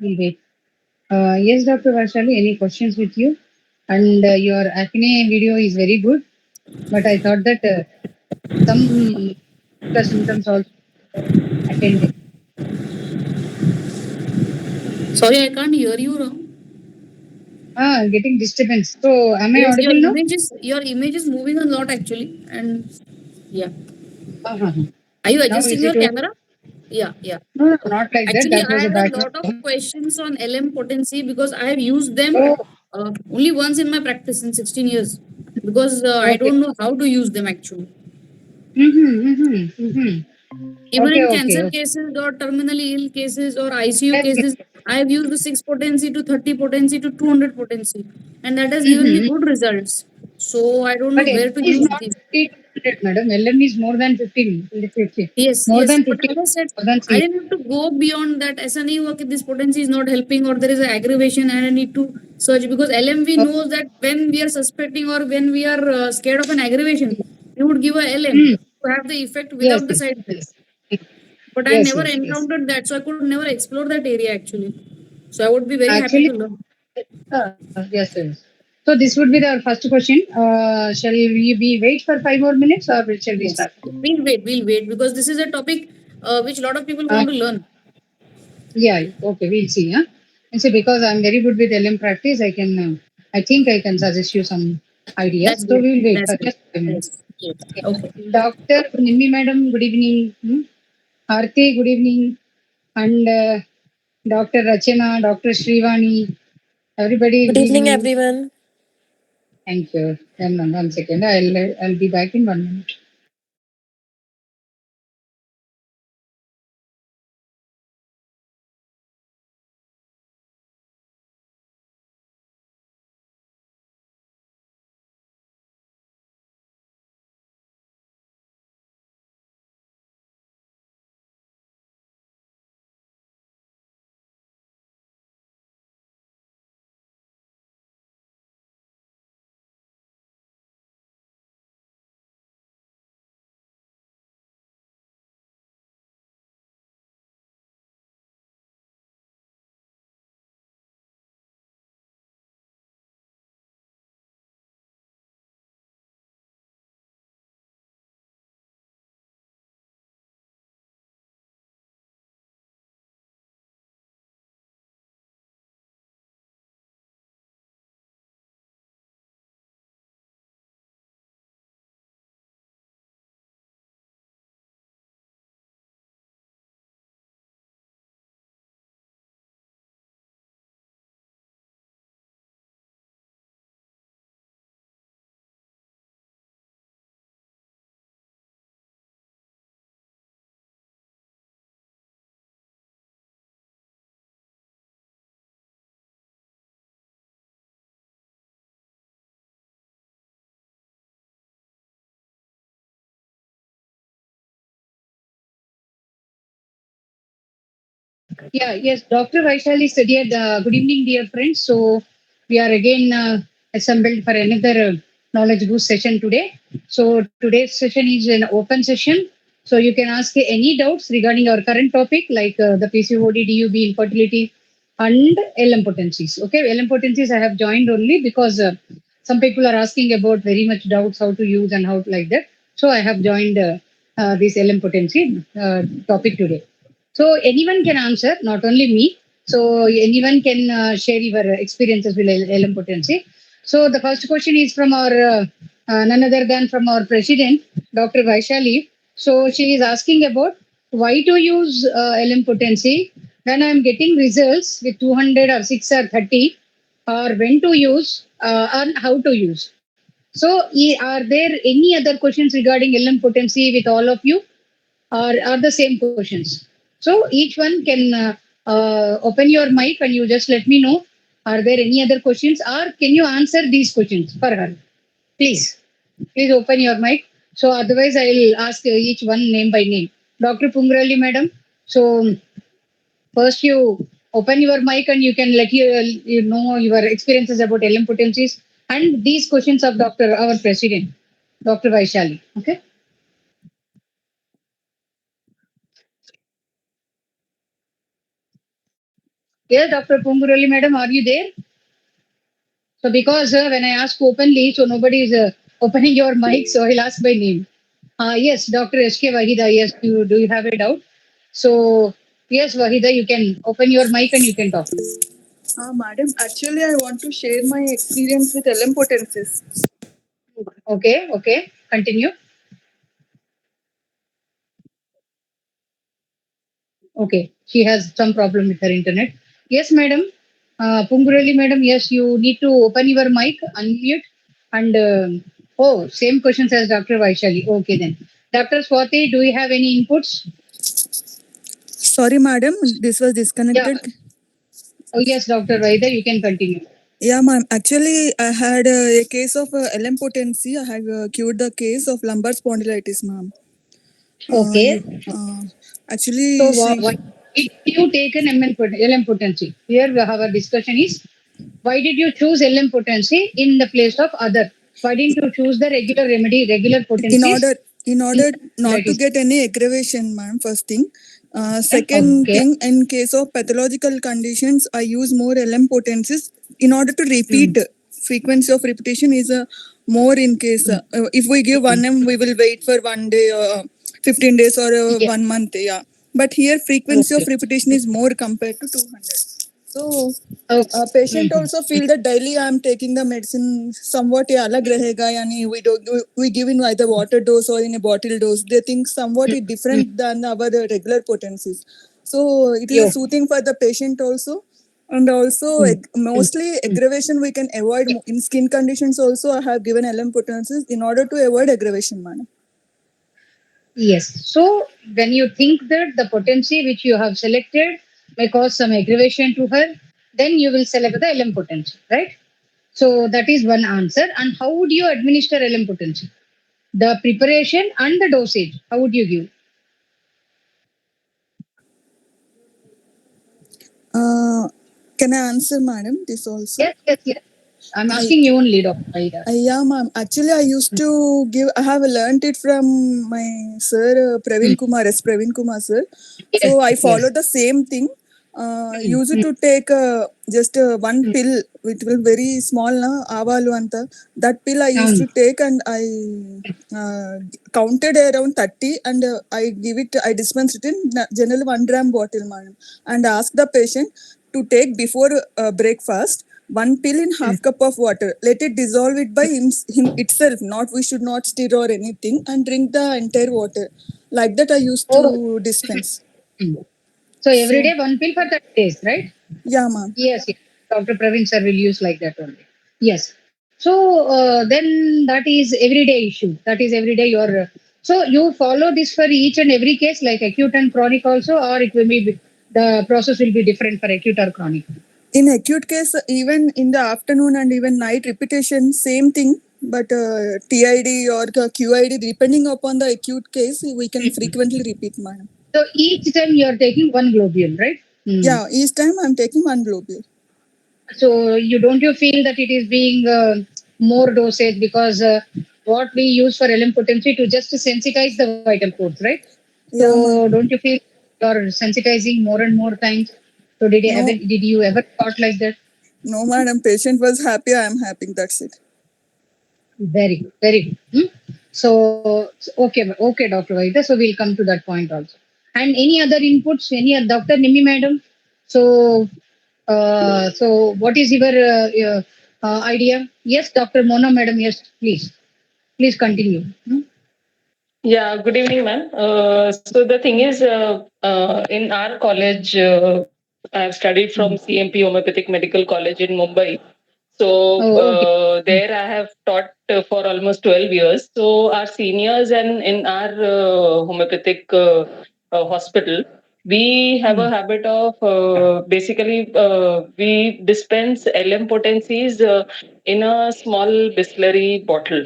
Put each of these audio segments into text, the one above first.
We'll wait. Yes, Dr. Vaishali, any questions with you? And your acne video is very good, but I thought that some the symptoms also attended. Sorry, I can't hear you wrong. Getting disturbance. So, am I Yes, audible now? your image is moving a lot actually, and yeah. Uh-huh. Are you Now adjusting is your it okay? camera? Yeah, yeah. No, no, not like that. Actually, That I was a have a background lot of noise. questions on LM potency because I have used them Oh, only once in my practice in 16 years because I okay. don't know how to use them actually. Mm-hmm, mm-hmm, mm-hmm. Even Okay, in okay, cancer okay. cases or terminally ill cases or ICU Yes, yes, cases, yes. I have used 6 potency to 30 potency to 200 potency, and that has given me Mm-hmm. good results. So I don't know But where LM to is use not these. 50 to 100, madam. LM is more than 50. Yes, More yes. than But 50. as I said, More than I C. didn't have to go beyond that. SNE work, this potency is not helping, or there is an aggravation, and I need to search because LMV Oh, knows that when we are suspecting or when we are scared of an aggravation, we would give a LM mm, to have the effect yes, without the yes, side effects. yes. Mm, But I yes, never yes, yes. encountered that, so I could never explore that area actually. So I would be very happy Actually, to learn. yes, yes. So this would be the first question. Shall we wait for 5 more minutes or shall we Yes, start? we'll wait because this is a topic which a lot of people Uh, want to learn. yeah, okay, we'll see. Huh? And see, because I'm very good with LM practice, I think I can suggest you some ideas. That's So great. we will wait That's for great. just 5 minutes. Yes. Yes. Okay. Okay. Dr. Nimmi madam, good evening. Aarti, good evening. And Dr. Rachana, Dr. Srivani, everybody, Good good evening, evening. everyone. Thank you. One second. I'll be back in 1 minute. Yeah, yes, Dr. Vaishali studied. Good evening, dear friends. So, we are again assembled for another knowledge boost session today. So, today's session is an open session. So, you can ask any doubts regarding our current topic like the PCOD, DUB, infertility, and LM potencies. Okay, LM potencies I have joined only because some people are asking about very much doubts how to use and how to like that. So, I have joined this LM potency topic today. So anyone can answer, not only me. So anyone can share your experiences with LM potency. So the first question is from our none other than from our president, Dr. Vaishali. So she is asking about why to use LM potency when I am getting results with 200 or 6 or 30, or when to use and how to use. So are there any other questions regarding LM potency with all of you? Are the same questions. So each one can open your mic and you just let me know. Are there any other questions or can you answer these questions for her? Please, please open your mic. So otherwise I'll ask each one name by name. Dr. Pungrali madam. So first you open your mic and you can let you know your experiences about LM potencies and these questions of Dr. our president, Dr. Vaishali. Okay. Yes, Dr. Pungurali madam, are you there? So because when I ask openly, so nobody is opening your mic, so I'll ask by name. Yes, Dr. S.K. Wahida, yes, you have a doubt? So yes, Wahida, you can open your mic and you can talk. Madam, actually, I want to share my experience with LM potencies. Okay, okay, continue. Okay, she has some problem with her internet. Yes, madam. Pungurali madam, yes, you need to open your mic, unmute, and oh, same questions as Dr. Vaishali. Okay, then. Dr. Swati, do you have any inputs? Sorry, madam, this was Yeah. disconnected. Oh, yes, Dr. Vaida, you can continue. Yeah, ma'am. Actually, I had a case of LM potency. I have cured the case of lumbar spondylitis, ma'am. Okay. Actually, So, she. why did you take an LM potency? Here, our discussion is why did you choose LM potency in the place of other? Why didn't you choose the regular remedy, regular in potencies order in in order not to spondylitis? get any aggravation, ma'am, first thing. Second Okay. thing, in case of pathological conditions, I use more LM potencies in order to repeat. Mm. Frequency of repetition is more in case if we give 1 m we will wait for 1 day, 15 days, or Yeah. 1 month. Yeah, but here frequency of Okay. repetition is more compared to 200. So Okay. patient Mhm. also feel that daily I am taking the medicine somewhat ये अलग रहेगा, यानी we give in either water dose or in a bottle dose. They think somewhat it Mm. different than our regular potencies. So it is a Yo. soothing for the patient also, and also Mm. Mm. mostly aggravation we can avoid in skin conditions. Also, I have given LM potencies in order to avoid aggravation, man. Yes. So when you think that the potency which you have selected may cause some aggravation to her, then you will select the LM potency, right? So that is one answer. And how would you administer LM potency? The preparation and the dosage. How would you give? Uh, can I answer, madam, this also? Yes, yes, yes. I'm I asking you only, Dr. Aida. Yeah, ma'am. Actually, I used to give. I have learned it from my sir, Praveen Kumar, S. Praveen Kumar, sir. Yes, So I follow yes. the same thing. Mm, Used mm, to take just one mm. pill, which was very small, na avalu anta. That pill I used to take, and I counted around 30, and I give it. I dispense it in general 1 gram bottle, madam, and ask the patient to take before breakfast one pill in half cup of water. Let it dissolve it by him itself. Not we should not stir or anything, and drink the entire water. Like that, I used Oh. to dispense. Mm. So every So day one pill for 30 days, right? yeah, ma'am. Yes, yes. Dr. Praveen sir will use like that only. Yes. So then that is everyday issue. That is everyday your. So you follow this for each and every case, like acute and chronic also, or it will be the process will be different for acute or chronic. In acute case, even in the afternoon and even night repetition, same thing. But TID or QID, depending upon the acute case, we can frequently repeat, madam. So each time you are taking one globule, right? Hmm. Yeah, each time I'm taking one globule. So you don't you feel that it is being more dosage because what we use for LM potency to just sensitize the vital codes, right? Yeah, So ma'am. don't you feel you're sensitizing more and more times? So No, did you ever thought like that? no, madam. Patient was happy. I am happy. That's it. Very good, very good. So okay, okay, Dr. Vaida. So we'll come to that point also. And any other inputs? Any other Dr. Nimi madam? So so what is your idea? Yes, Dr. Mona madam. Yes, please continue. Yeah, good evening, ma'am. So the thing is, in our college, I have studied from CMP Homeopathic Medical College in Mumbai. So Oh, okay. there I have taught for almost 12 years. So our seniors and in our homeopathic hospital, we have a habit of basically we dispense LM potencies in a small Bisleri bottle.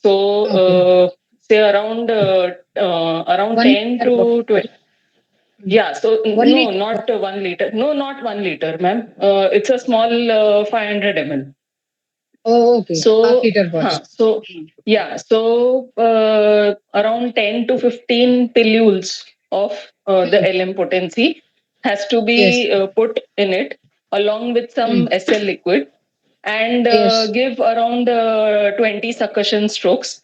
So Okay. say around One 10 liter bottle. to 20. Yeah, so One no, liter not bottle. 1 liter. No, not 1 liter, ma'am. It's a small 500 ml. Oh, okay. Half So, liter bottle. so yeah, so around 10 to 15 pilules of the LM potency. has to be put in it along with some SL liquid, and Yes. give around 20 succussion strokes.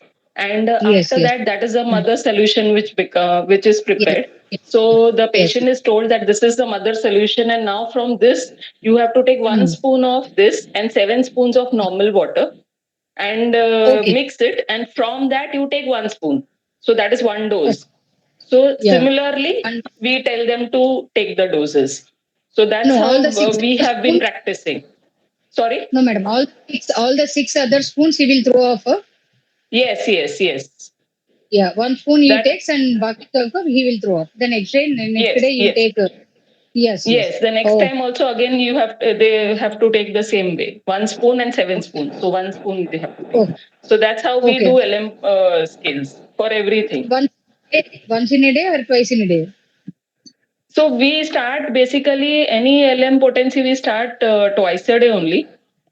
And Yes, after yes. that is a mother solution which is Yes. prepared. Yes. So the Yes. patient is told that this is the mother solution, and now from this you have to take 1 spoon of this and 7 spoons of normal water and Okay. mix it, and from that you take 1 spoon. So that is one dose. So Yeah. similarly, And we tell them to take the doses. So that's no, how all the six we other have been spoons. practicing. Sorry? No, madam. All the six other spoons he will throw off. Yes, yes, yes. Yeah, 1 spoon he That takes and baki ka he will throw off. The next yes, day you yes. take. Yes, yes. Yes, the next Oh, time also again they have to take the same way, 1 spoon and 7 spoons. So 1 spoon they have to take. oh, So that's how we okay. do LM scales for everything. Once in a day or twice in a day? So we start basically any LM potency we start twice a day only.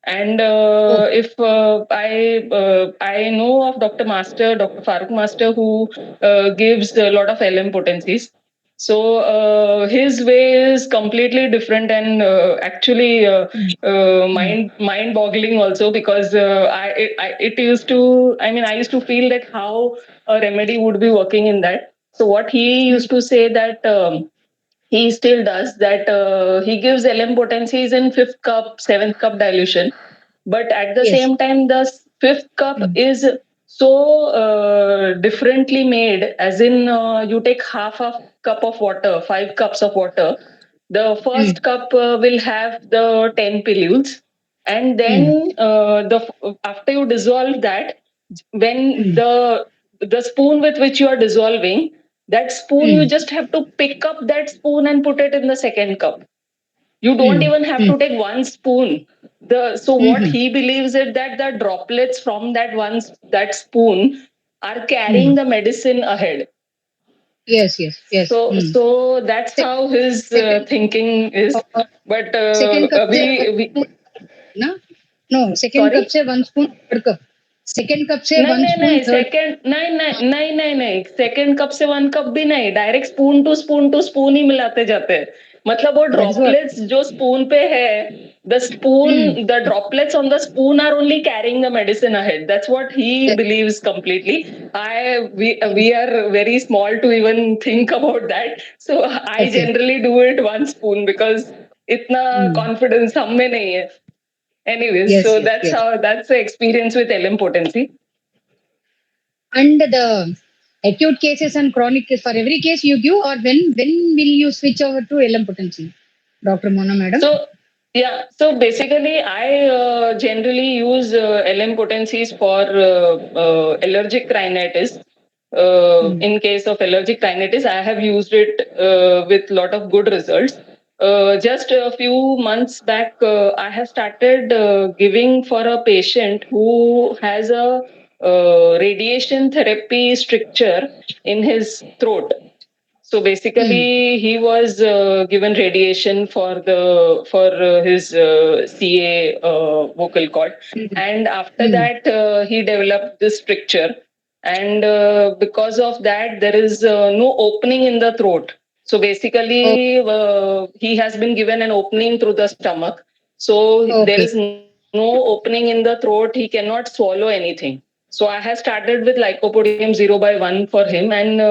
And Oh, if I know of Dr. Master, Dr. Farooq Master, who gives a lot of LM potencies. So his way is completely different, and actually mind boggling also, because it used to, I mean, I used to feel that how a remedy would be working in that. So what he used to say that. He still does that. He gives LM potencies in fifth cup, seventh cup dilution, but at the yes. same time, the fifth cup is so differently made. As in, you take half a cup of water, 5 cups of water. The first cup will have the 10 pilules, and then after you dissolve that, when the spoon with which you are dissolving, that spoon you just have to pick up that spoon and put it in the second cup. You don't even have to take 1 spoon. So what he believes is that the droplets from that spoon are carrying the medicine ahead. Yes, yes, yes. So that's how his Second, thinking is. uh, But second cup से we 1 spoon, ना? No, second cup sorry. से 1 spoon, third cup. Second cup से नहीं 1 नहीं spoon, नहीं third. Second नहीं नहीं नहीं नहीं नहीं सेकंड कप से 1 कप भी नहीं, डायरेक्ट स्पून टू स्पून ही मिलाते जाते हैं. मतलब वो That is what. ड्रॉपलेट्स जो स्पून पे है, the droplets on the spoon are only carrying the medicine ahead. That's what he believes completely. We are very small to even think about that. So I Okay. generally do it 1 spoon because इतना confidence हम में नहीं है. Anyways, Yes, so yes, yes. that's the experience with LM potency. And the acute cases and chronic case, for every case you give, or when will you switch over to LM potency, Dr. Mona madam? So basically I generally use LM potencies for allergic rhinitis. In case of allergic rhinitis, I have used it with lot of good results. Just a few months back, I have started giving for a patient who has a radiation therapy stricture in his throat. So basically, he was given radiation for his CA vocal cord, and after that he developed this stricture, and because of that, there is no opening in the throat. So Oh, basically, he has been given an opening through the stomach. So there okay. is no opening in the throat. He cannot swallow anything. So I have started with Lycopodium 0/1 for him, and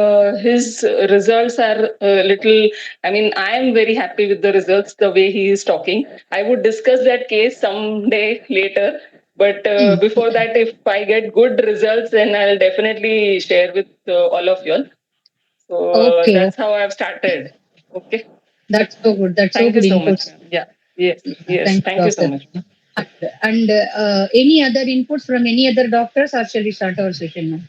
his results are little. I mean, I am very happy with the results. The way he is talking, I would discuss that case someday later. But before that, if I get good results, then I'll definitely share with all of you all. So Okay, that's okay. how I've started. Okay. That's so good. That's so Thank you good so much, inputs. ma'am. Yeah. Yes. Yes. Thank you, Thank you so doctor. much. And any other inputs from any other doctors, or shall we start our session now?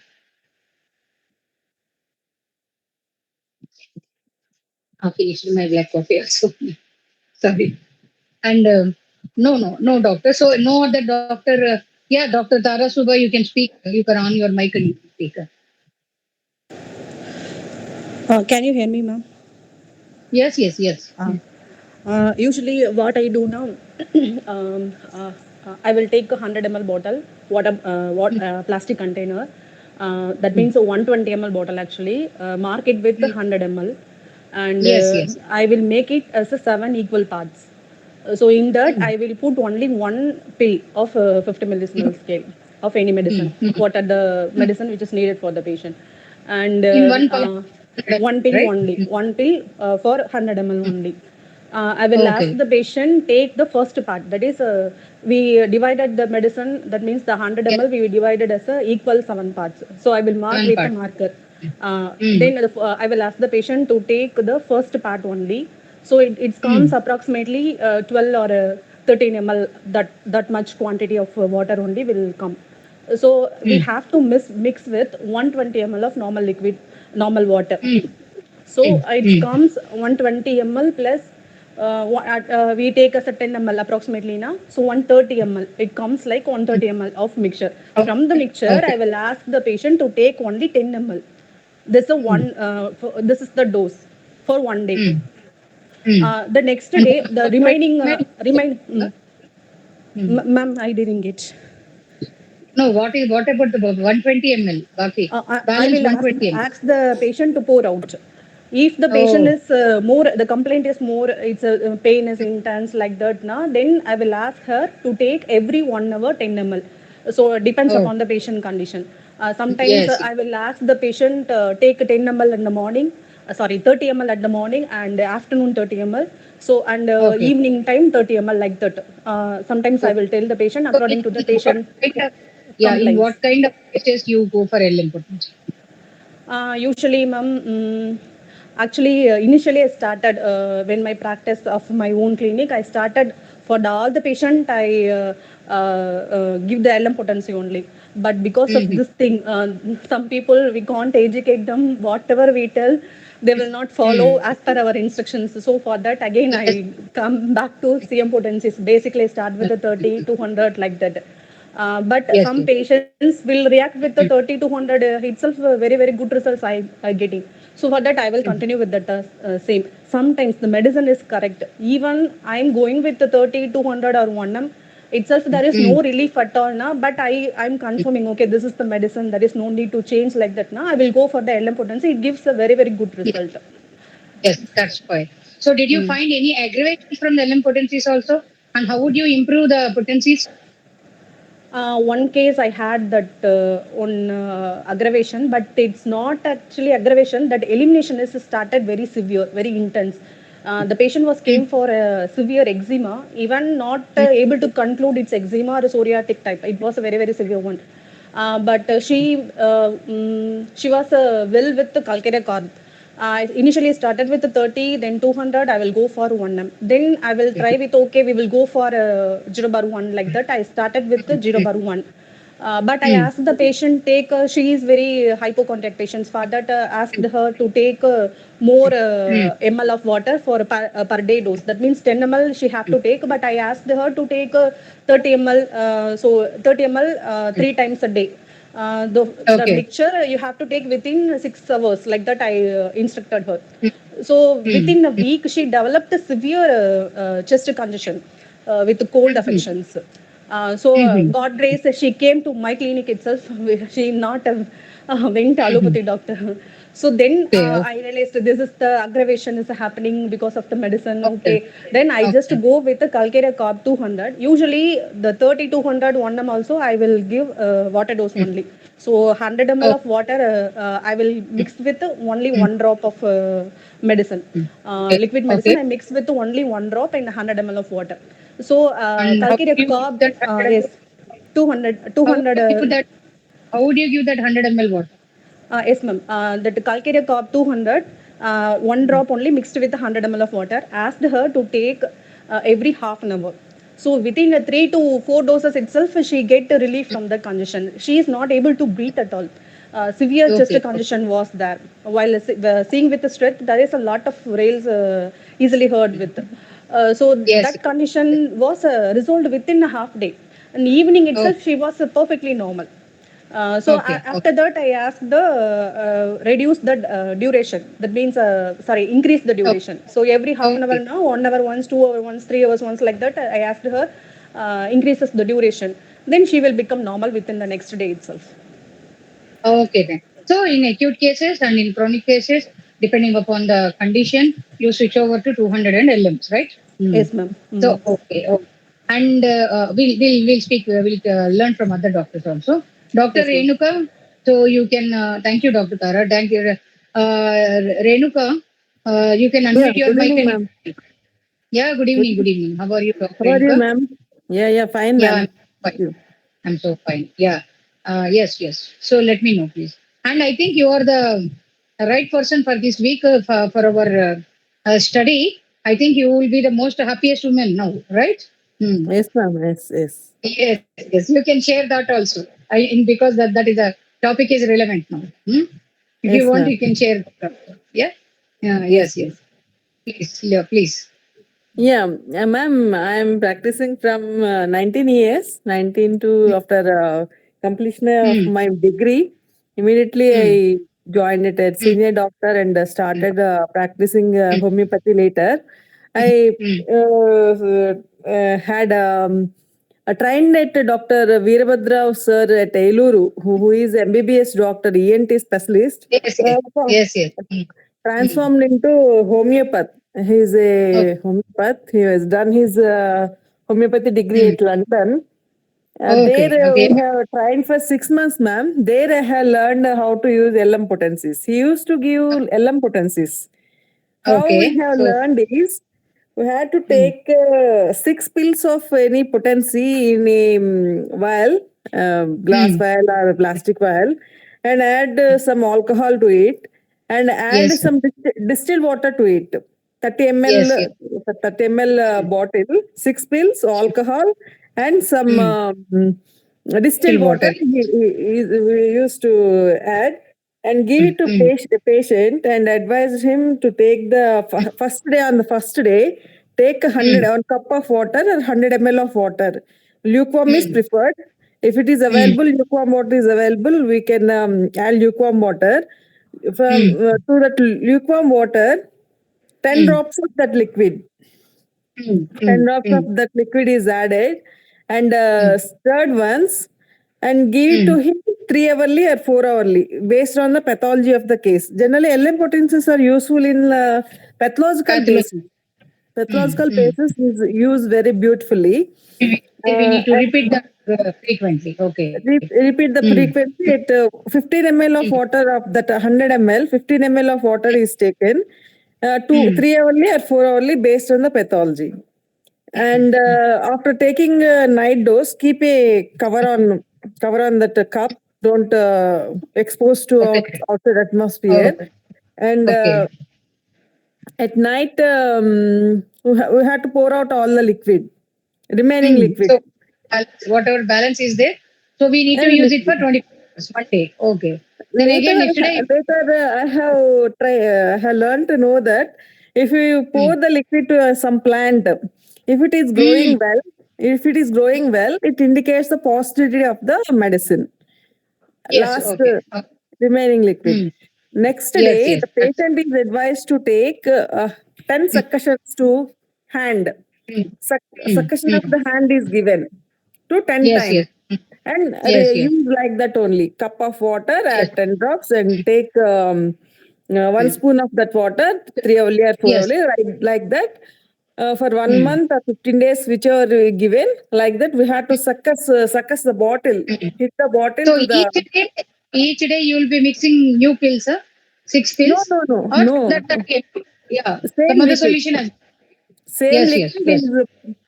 I finished my black coffee also. Sorry. And no, doctor. So no other doctor. Yeah, Dr. Tara Subha, you can speak. You can on your mic and you can speak. Can you hear me, ma'am? Yes, yes, yes. Usually, what I do now, I will take a 100 ml bottle, plastic container. That means a 120 ml bottle actually. Mark it with 100 ml. and Yes, yes. I will make it as a 7 equal parts. So in that, I will put only one pill of 50 millismol scale of any medicine. What are the medicine which is needed for the patient, and In one column, one pill right? only, one pill for 100 ml only. I will ask Okay. the patient take the first part. That is, we divided the medicine. That means the 100 Yes. ml we divided as a equal 7 parts. So I will mark One with a part. marker. Then I will ask the patient to take the first part only. So it comes approximately 12 or 13 ml. That much quantity of water only will come. So we have to mix with 120 ml of normal liquid, normal water. So it comes 120 ml plus we take as a 10 ml approximately now. So 130 ml. It comes like 130 ml of mixture. From the mixture, I Okay. will ask the patient to take only 10 ml. This is the dose for one day. The next And day, the remaining Hmm. ma'am, I didn't get. No, what about the 120 ml? Baki. I Balance will 120 ml. ask the patient to pour out. If the patient Oh, is more, the complaint is more, it's pain is intense like that, na, then I will ask her to take every 1 hour 10 ml. So it depends oh, upon the patient condition. Sometimes yes. I will ask the patient take 10 ml in the morning, 30 ml at the morning and afternoon 30 ml. So and Okay. evening time 30 ml like that. Sometimes I Okay. will tell the patient So according to the in what patient kind of, yeah, in complaints. what kind of cases you go for LM potency? Usually, ma'am, actually, initially I started when my practice of my own clinic, I started for all the patient, I give the LM potency only. But because of this thing, some people, we can't educate them, whatever we tell, they will not follow as per our instructions. So for that, again, Yes. I come back to CM potencies. Basically, I start with the 30, 200 like that. But Yes. some Yes. patients will react with the 30 to 100 itself, very, very good results I getting. So for that, I will continue with that same. Sometimes the medicine is correct. Even I'm going with the 30 to 100 or 1M itself, there is no relief at all now. But I'm confirming, okay, this is the medicine. There is no need to change like that now. I will go for the LM potency. It gives a very, very good Yes. result. Yes. That's fine. So did you find any aggravation from the LM potencies also? And how would you improve the potencies? One case I had that on aggravation, but it's not actually aggravation. That elimination is started very severe, very intense. The patient was came for a severe eczema, even not able to conclude it's eczema or psoriatic type. It was a very very severe one. She was well with the calcarea carb. I initially started with the 30, then 200. I will go for 1M. Then I will try with okay. We will go for 0 bar 1 like that. I started with the 0 bar 1. But I asked the patient take. She is very hypochondriac patient. For that, asked her to take more ml of water for per day dose. That means 10 ml she have to take. But I asked her to take 30 ml. So 30 ml 3 times a day. The Okay. mixture you have to take within 6 hours, like that I instructed her. So within a week, she developed a severe chest congestion with cold affections. God grace, she came to my clinic itself. She not went to allopathy doctor. So then Okay. I realized this is the aggravation is happening because of the medicine. Okay. Okay. Then I just Okay. go with the calcarea carb 200. Usually the 30 200 1M also I will give water dose only. So 100 ml Okay. of water I will mix with only one drop of medicine. Okay. Liquid medicine Okay. I mix with only one drop and 100 ml of water. So And how calcarea do you give carb, that 100 yes, ml? 200, How would 200 you give that? How would you give that 100 ml water? yes, ma'am. That calcarea carb 200, one drop only mixed with 100 ml of water. Asked her to take every half an hour. So within 3 to 4 doses itself, she get a relief from the congestion. She is not able to breathe at all. Severe chest Okay. Okay. congestion was there. While seeing with the strength, there is a lot of rails easily heard with. So Yes. that condition was resolved within a half day. And evening Oh, itself, she was perfectly normal. okay. After Okay. that, I asked the reduce the duration. That means, increase the Okay. duration. So every half an hour Okay. now, 1 hour once, 2 hours once, 3 hours once, like that. I asked her increases the duration. Then she will become normal within the next day itself. Okay then. So in acute cases and in chronic cases, depending upon the condition, you switch over to 200 and LMs, right? Yes, ma'am. So, okay. And we'll speak, learn from other doctors also. Dr. Yes, ma'am. Renuka, so you can, thank you, Dr. Tara. Thank you. Renuka, you can Yeah, unmute your good mic. evening, And, ma'am. yeah, good evening, good evening. How are you, Dr. How are you, Renuka? ma'am? Yeah, fine, Yeah, ma'am. I'm Thank fine. you. I'm so fine. Yeah. Yes. So let me know, please. And I think you are the right person for this week for our study. I think you will be the most happiest woman now, right? Yes, ma'am. Yes. Yes. You can share that also. Because that is a topic is relevant now. If you Yes, want, ma'am. you can share that also. Yeah. Yes, Yes. please. Please. Yeah, please. Yeah, ma'am, I'm practicing from 19 years, 19 to after completion of Hmm. my degree. Immediately, Hmm. I joined it as Hmm. senior doctor and started practicing Hmm. homeopathy later. Hmm. I Hmm. had trained at Dr. Veerabhadrav sir at Eluru, who is MBBS doctor, ENT specialist. Yes. Hmm. Transformed into homeopath. He is Okay. a homeopath. He has done his homeopathy degree Hmm. at London. There Okay. we have trained for 6 months, ma'am. There I have learned how to use LM potencies. He used to give LM potencies. How we Okay. have So, learned is we had to hmm, take 6 pills of any potency in a vial, glass hmm, vial or a plastic vial, and add some alcohol to it, and add yes, some distilled water to it. 30 yes, ml, 30 ml bottle, 6 pills, alcohol, and some hmm, distilled still water water. we used to add and give Hmm, it to hmm, patient and advise him to take the first day. On the first day, take hmm, 1 cup of water or 100 ml of water. Lukewarm is hmm, preferred. If it is hmm, available, lukewarm water is available, we can add lukewarm water. From hmm, to that lukewarm water, 10 hmm, drops of that liquid. hmm, 10 hmm, drops hmm, of that liquid is added and hmm, stirred once and give it hmm. to him 3 hourly or 4 hourly based on the pathology of the case. Generally, LM potencies are useful in pathological Pathology. cases. Hmm, Pathological hmm. cases is used very beautifully. We need to And repeat that frequently. Okay. repeat the Hmm, frequency at 15 ml of water of that 100 ml, 15 ml of water is taken to hmm, 3 hourly or 4 hourly based on the pathology. And after taking a night dose, keep a cover on that cup. Don't expose to okay. outside atmosphere. Okay. And Okay. at night, we had to pour out all the liquid, remaining Hmm. liquid. So, whatever balance is there, so we need to And use it for 24 hours, one day. Okay. Then later, again, next day. I have learned to know that if you Hmm. pour the liquid to some plant, if it is Hmm. growing well, it indicates the positivity of the medicine. Yes. Last Okay. remaining liquid. Hmm. Next Yes. day, Yes. the patient is advised to take 10 succussions to hand. Hmm. Hmm. Succussion of Hmm. the hand is given to 10 Yes. times. Yes. Hmm. And Yes. use like that only. Cup of water Yes. at 10 drops and take 1 Hmm. spoon of that water, 3 hourly or 4 Yes. hourly, like that. For one Hmm. month or 15 days, whichever we given, like that, we have to succus the bottle, Hmm. hit the bottle So to the. each day you will be mixing new pills, huh? 6 pills, or No. that came. Yeah. Some Same other liquid. solution as. Same Yes. Yes. liquid Yes. is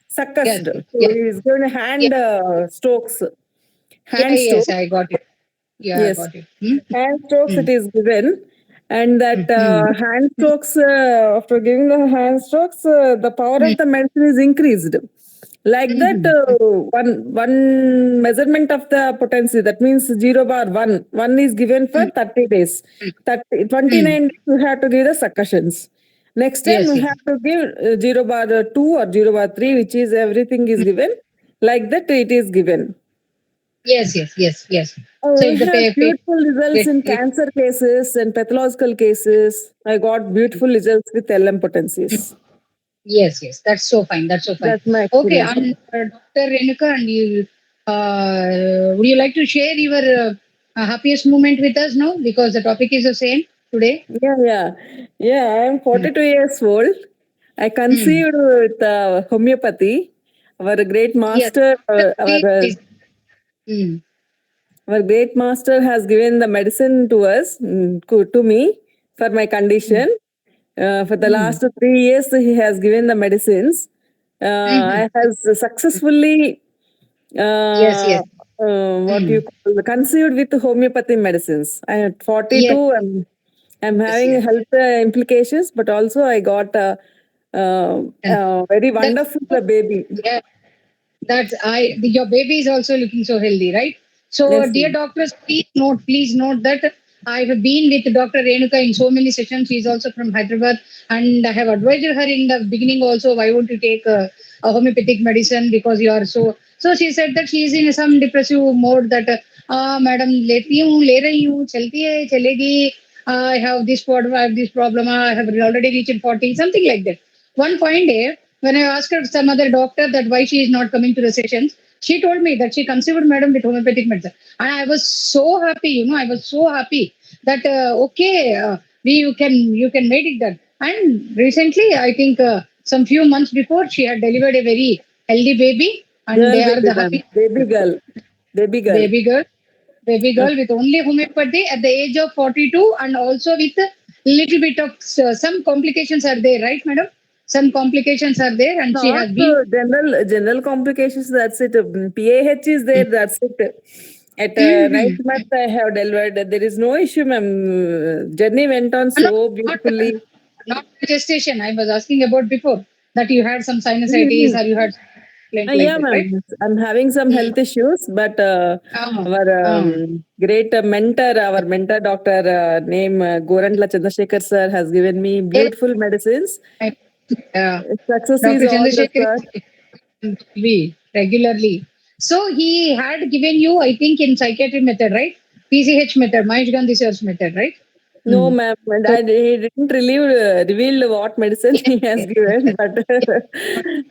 succussed. Yes. So Yes. he is given Yeah. hand strokes. Yeah. Hand Yes. strokes. I got it. Yeah. I Yes. got it. Hmm. Hand strokes Hmm. it is given. And that Hmm. hand strokes, after giving the hand strokes, the power Hmm. of the medicine is increased. Like that, Hmm. one measurement of the potency, that means 0 bar 1. 1 is given for Hmm. 30 days. Hmm. 29 days, you have to give the succussions. Next time, Yes. you Yes. have to give 0 bar 2 or 0 bar 3, which is everything is given. Like that, it is given. Yes. So We if the have beautiful results in get cancer cases and pathological cases. I got beautiful results with LM potencies. yes, that's so fine. That's so fine. That's my Okay, experience. and Dr. Renuka, and you, would you like to share your happiest moment with us now? Because the topic is the same. today? Yeah. I am 42 years old. I conceived with homeopathy. Our great Yes. master, Hmm. our great master has given the medicine to us, to me for my condition. For the last 3 years, he has given the medicines. I has successfully Yes, uh, yes. what you call conceived with homeopathy medicines. I am 42. Yes, I'm yes, having yes. health implications, but also I got Yeah. a very That's wonderful baby. yeah. Your baby is also looking so healthy, right? So, Yes, dear doctors, please note that I have been with Dr. Renuka in so many sessions. She is also from Hyderabad, and I have advised her in the beginning also. Why won't you take a homeopathic medicine because you are so? So she said that she is in some depressive mode. That madam, ले रही हूँ, चलती है, चलेगी. I have this problem. I have this problem. I have already reached 40, something like that. One fine day, when I asked her some other doctor that why she is not coming to the sessions, she told me that she conceived madam with homeopathic medicine, and I was so happy. I was so happy that okay, you can make it that. And recently, I think some few months before, she had delivered a very healthy baby, and girl they are baby, the ma'am. happy Baby girl, baby girl. baby girl, baby Uh, girl with only homeopathy at the age of 42, and also with a little bit of some complications are there, right, madam? Some complications are there, and she Not has been. general complications. That's it. PAH is there. That's it. At ninth Mhm. month, I have delivered. There is no issue, ma'am. Journey went on Not, so not, beautifully. not gestation. I was asking about before that you had some sinusitis Mhm. or you had complaint like Yeah, that, right? ma'am. I'm having some Mm. health issues, but Ah, our ah. great mentor, our mentor doctor, name Gorantla Chandrasekhar sir, has given me Yes, beautiful medicines. uh, Success is Dr. all the Chandrasekhar sir. we regularly. So he had given you, I think, in psychiatry method, right? PCH method, Mahesh Gandhi sir's method, right? No, Mm. ma'am. And So he didn't reveal what medicine yes, he has yes, given, yes. but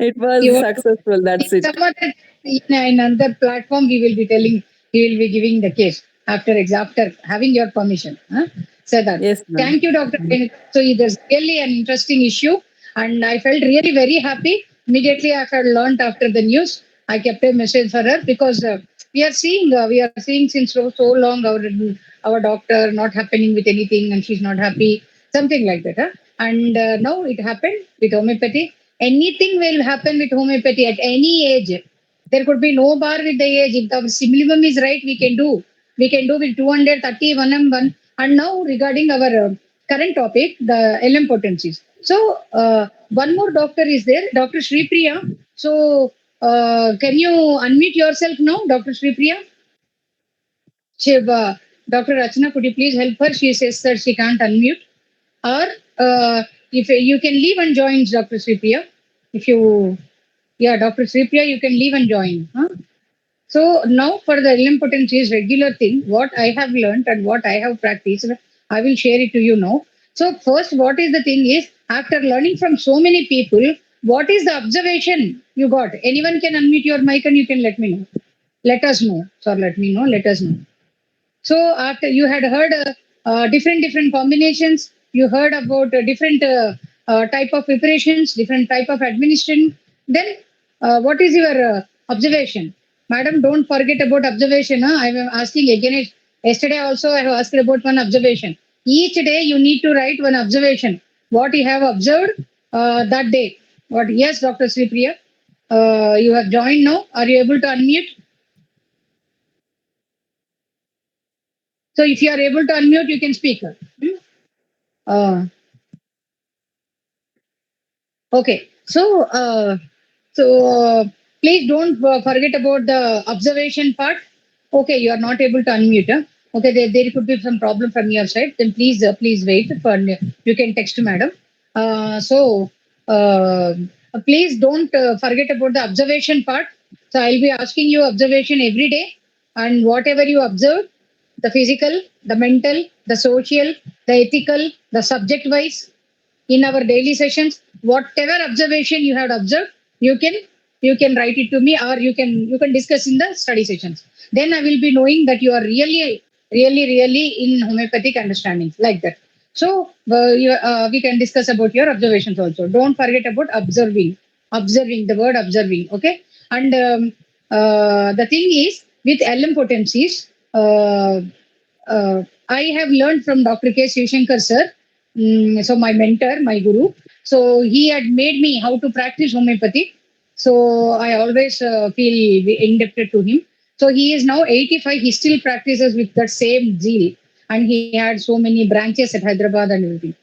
it You was want to successful. in That's it. some other in another platform, he will be giving the case after having your permission. Huh? So that. Yes, ma'am. Thank you, Dr. Renuka. So it is really an interesting issue, and I felt really very happy. Immediately after I learned after the news, I kept a message for her because we are seeing since so long our doctor not happening with anything, and she's not happy, something like that. Huh? And now it happened with homeopathy. Anything will happen with homeopathy at any age. There could be no bar with the age. If the minimum is right, we can do. We can do with 230, 1M1. And now regarding our current topic, the LM potencies. So one more doctor is there, Dr. Sri Priya. So can you unmute yourself now, Dr. Sri Priya? Dr. Rachana, could you please help her? She says that she can't unmute. Or if you can leave and join Dr. Sripriya. If you, yeah, Dr. Sripriya, you can leave and join. Huh? So now for the LM potency is regular thing. What I have learned and what I have practiced, I will share it to you now. So first, what is the thing is after learning from so many people, what is the observation you got? Anyone can unmute your mic and you can let me know. Let us know. Sorry, let me know. Let us know. So after you had heard different combinations, you heard about different type of preparations, different type of administration. Then what is your observation, madam? Don't forget about observation. Huh? I am asking again. Yesterday also I have asked about one observation. Each day you need to write one observation. What you have observed that day. What? Yes, Dr. Sripriya, you have joined now. Are you able to unmute? So if you are able to unmute, you can speak. Hmm? Uh, okay. So please don't forget about the observation part. Okay, you are not able to unmute. Huh? Okay, there could be some problem from your side. Then please wait for you can text madam. So please don't forget about the observation part. So I'll be asking you observation every day, and whatever you observe, the physical, the mental, the social, the ethical, the subject wise, in our daily sessions, whatever observation you have observed, you can write it to me, or you can discuss in the study sessions. Then I will be knowing that you are really in homeopathic understandings like that. So we can discuss about your observations also. Don't forget about observing. Observing, the word observing. Okay. And the thing is, with LM potencies, I have learned from Dr. K. Shivshankar sir, so my mentor, my guru. So he had made me how to practice homeopathy. So I always feel indebted to him. So he is now 85. He still practices with that same zeal, and he had so many branches at Hyderabad and everything.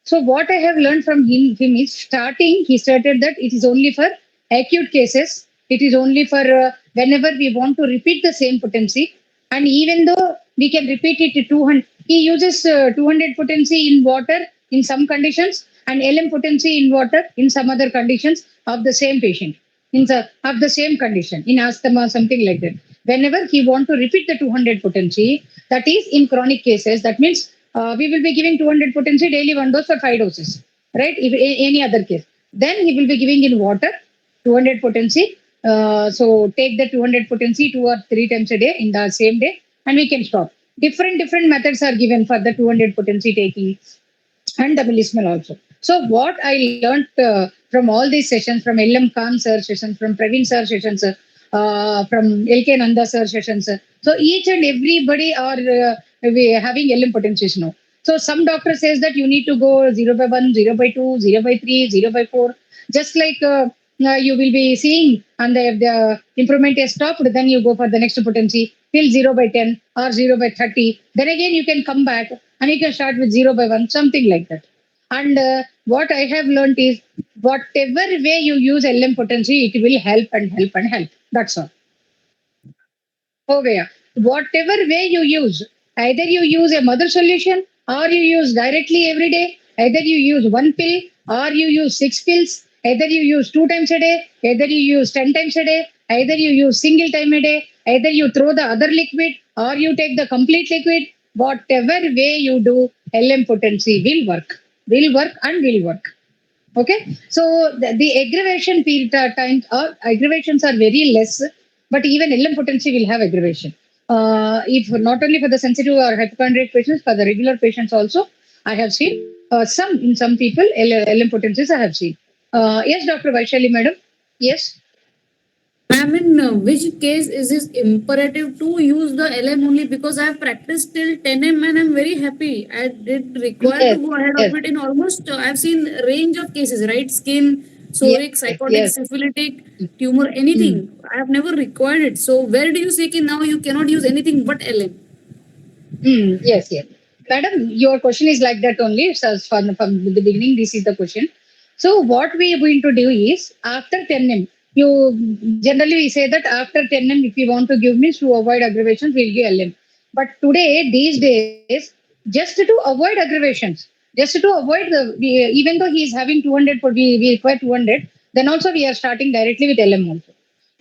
So what I have learned from him is he started that it is only for acute cases. It is only for whenever we want to repeat the same potency. And even though we can repeat it to 200, he uses 200 potency in water in some conditions and LM potency in water in some other conditions of the same patient, of the same condition, in asthma, something like that. Whenever he want to repeat the 200 potency, that is in chronic cases, that means we will be giving 200 potency daily 1 dose for 5 doses, right? If any other case, then he will be giving in water 200 potency. So take the 200 potency 2 or 3 times a day in the same day, and we can stop. Different methods are given for the 200 potency taking and the Melismel also. So what I learned from all these sessions, from LM Khan sir sessions, from Praveen sir sessions, from LK Nanda sir sessions. So each and everybody are having LM potencies now. So some doctor says that you need to go 0 by 1, 0 by 2, 0 by 3, 0 by 4. Just like you will be seeing, and if the improvement is stopped, then you go for the next potency till 0 by 10 or 0 by 30. Then again you can come back and you can start with 0 by 1, something like that. And what I have learned is whatever way you use LM potency, it will help and help and help. That's all. Okay. Whatever way you use, either you use a mother solution or you use directly every day, either you use 1 pill or you use 6 pills, either you use 2 times a day, either you use 10 times a day, either you use single time a day, either you throw the other liquid or you take the complete liquid, whatever way you do, LM potency will work and will work. Okay, so the aggravation period times or aggravations are very less, but even LM potency will have aggravation. If not only for the sensitive or hypochondriac patients, for the regular patients also, I have seen in some people LM potencies I have seen. Yes, Dr. Vaishali, madam. Yes. Ma'am, in which case is this imperative to use the LM only? Because I have practiced till 10M and I'm very happy. I did require Yes, to go ahead yes. of it in almost, I've seen range of cases, right? Skin, psoriac, psychotic, yes. syphilitic, tumor, anything. I have never required it. So where do you say now you cannot use anything but LM? Yes. Madam, your question is like that only. So from the beginning, this is the question. So what we are going to do is, after 10M, generally we say that after 10M, if you want to give means to avoid aggravations, we'll give LM. But today, these days, just to avoid aggravations, just to avoid even though he is having 200, we require 200, then also we are starting directly with LM also,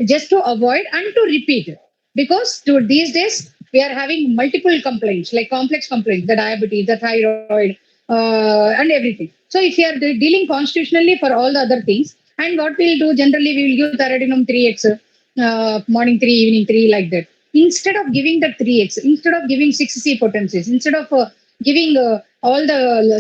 just to avoid and to repeat, because these days we are having multiple complaints, like complex complaints, the diabetes, the thyroid, and everything. So if you are dealing constitutionally for all the other things, and what we'll do generally, we will give thyroidinum 3x, morning 3, evening 3, like that. Instead of giving the 3x, instead of giving 6C potencies, instead of giving all the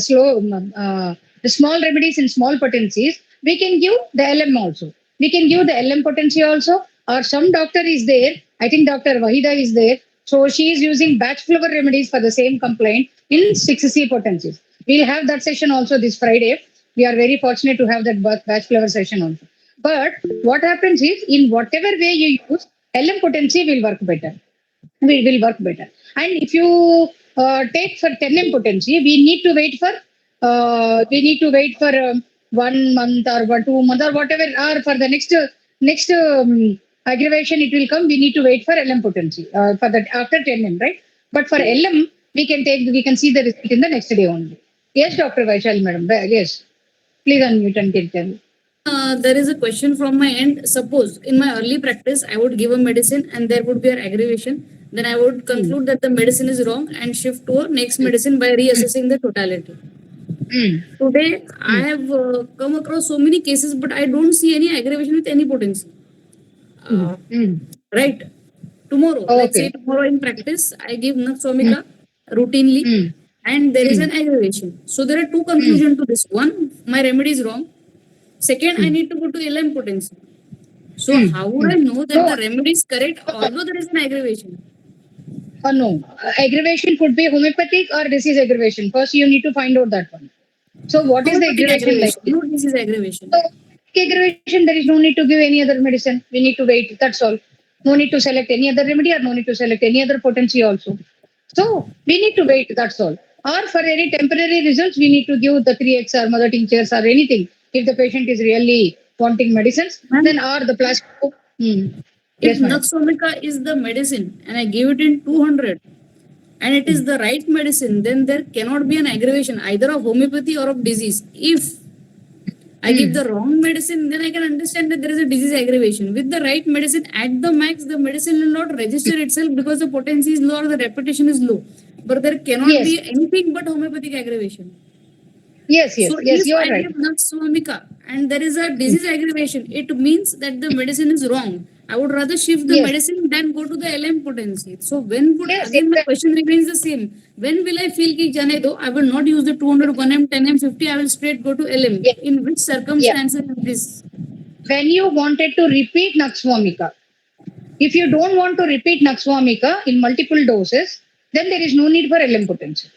small remedies in small potencies, we can give the LM also. We can give the LM potency also, or some doctor is there. I think Dr. Wahida is there. So she is using batch flower remedies for the same complaint in 6C potencies. We'll have that session also this Friday. We are very fortunate to have that batch flower session also. But what happens is, in whatever way you use, LM potency will work better. Will work better. And if you take for 10M potency, we need to wait for 1 month or 2 months or whatever, or for the next aggravation it will come. We need to wait for LM potency for that after 10M, right? But for LM, we can see the result in the next day only. Yes, Dr. Vaishali, madam. Yes, please unmute and tell me. There is a question from my end. Suppose in my early practice, I would give a medicine and there would be an aggravation. Then I would conclude that the medicine is wrong and shift to a next medicine by reassessing the totality. Today, I have come across so many cases, but I don't see any aggravation with any potency. Right? Tomorrow, let's say tomorrow in practice, I give Naxomica routinely. and there is an aggravation. So there are two conclusions to this. One, my remedy is wrong. Second, I need to go to LM potency. So how would I know that the remedy is correct although there is an aggravation? No. Aggravation could be homeopathic or disease aggravation. First, you need to find out that one. So what is the Homeopathic aggravation like? No disease aggravation. So, aggravation, there is no need to give any other medicine. We need to wait. That's all. No need to select any other remedy or no need to select any other potency also. So we need to wait. That's all. Or for any temporary results, we need to give the 3X or mother tinctures or anything. If the patient is really wanting medicines, then or the placebo. If Yes, ma'am. Nux vomica is the medicine and I give it in 200 and it is the right medicine, then there cannot be an aggravation either of homeopathy or of disease. If I give the wrong medicine, then I can understand that there is a disease aggravation. With the right medicine at the max, the medicine will not register itself because the potency is low or the repetition is low. But there cannot Yes. be anything but homeopathic aggravation. Yes, So yes, if you are I right. give Nux vomica and there is a disease aggravation, it means that the medicine is wrong. I would rather shift the Yes. medicine than go to the LM potency. So when would, Yes, again my exactly. question remains the same. When will I feel ki jane do? I will not use the 200, 1M, 10M, 50. I will straight go to LM. Yes. In which circumstances is this? When you wanted to repeat Nux vomica, if you don't want to repeat Nux vomica in multiple doses, then there is no need for LM potency.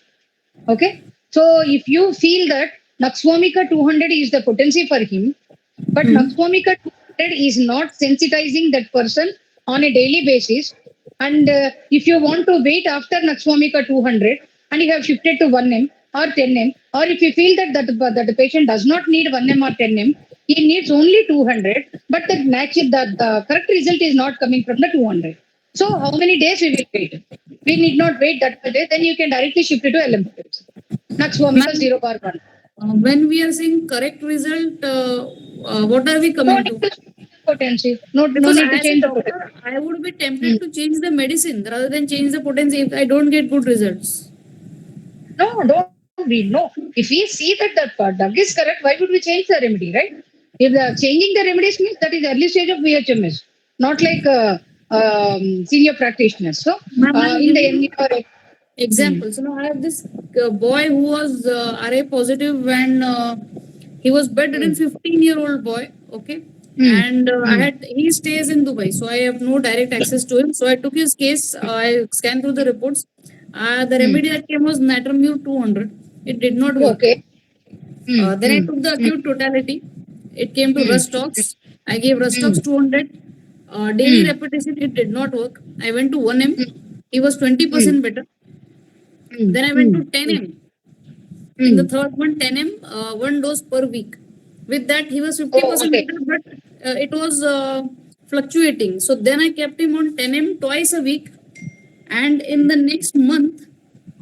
Okay. So if you feel that Nux vomica 200 is the potency for him, but Nux vomica 200 is not sensitizing that person on a daily basis, and if you want to wait after Nux vomica 200 and you have shifted to 1M or 10M, or if you feel that the patient does not need 1M or 10M, he needs only 200, but the correct result is not coming from the 200. So how many days we will wait? We need not wait that day. Then you can directly shift it to LM potency. Nux vomica Ma'am, 0/1. When we are saying correct result, what are we No coming need to? to change the potency. No Because need to as a change the doctor, potency. I would be tempted to change the medicine rather than change the potency if I don't get good results. No, don't read. No. If we see that the drug is correct, why would we change the remedy, right? If the changing the remedies means that is early stage of VHMS, not like senior practitioners. So Ma'am, I'll in give the you end, example. So now I have this boy who was RA positive and he was bedridden, 15-year-old boy. Okay. And he stays in Dubai, so I have no direct access to him. So I took his case, I scanned through the reports. The remedy that came was Natromure 200. It did not work. okay. Then I took the acute totality. It came to Rustox. I gave Rustox 200. Daily repetition, it did not work. I went to 1M. He was 20% better. Then I went to 10M. In the third one, 10M, one dose per week. With that, he was 50% okay. better, but it was fluctuating. So then I kept him on 10M twice a week. And in the next month,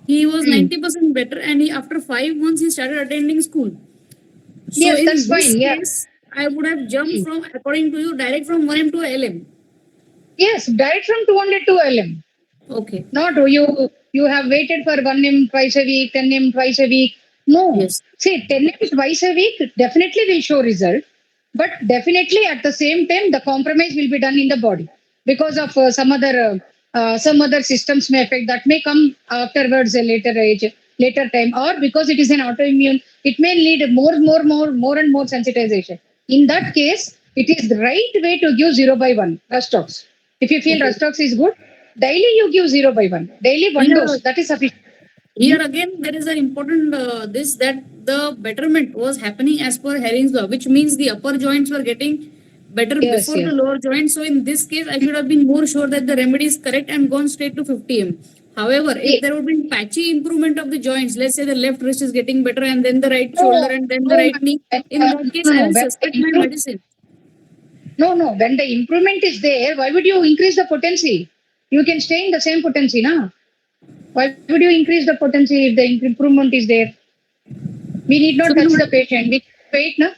he was 90% better. And after 5 months, he started attending school. So Yes, in that's this fine. Yeah. case, I would have jumped from, according to you, direct from 1M to LM. Yes, direct from 200 to LM. Okay. Not you have waited for 1M twice a week, 10M twice a week. No. Yes. See, 10M twice a week definitely will show result, but definitely at the same time the compromise will be done in the body because of some other systems may affect that may come afterwards a later time, or because it is an autoimmune, it may need more and more sensitization. In that case, it is the right way to give 0/1 Rustox. If you feel Rustox is good, daily you give 0/1. Daily one dose. That is sufficient. Here again, there is an important this that the betterment was happening as per Herring's law, which means the upper joints were getting better Yes, before yes. the lower joints. So in this case, I should have been more sure that the remedy is correct and gone straight to 50M. However, if there would be patchy improvement of the joints, let's say the left wrist is getting better and then the right shoulder and then the right knee, in that case, I will suspect my medicine. No. When the improvement is there, why would you increase the potency? You can stay in the same potency, na? Why would you increase the potency if the improvement is there? We need not touch the patient. We wait, na?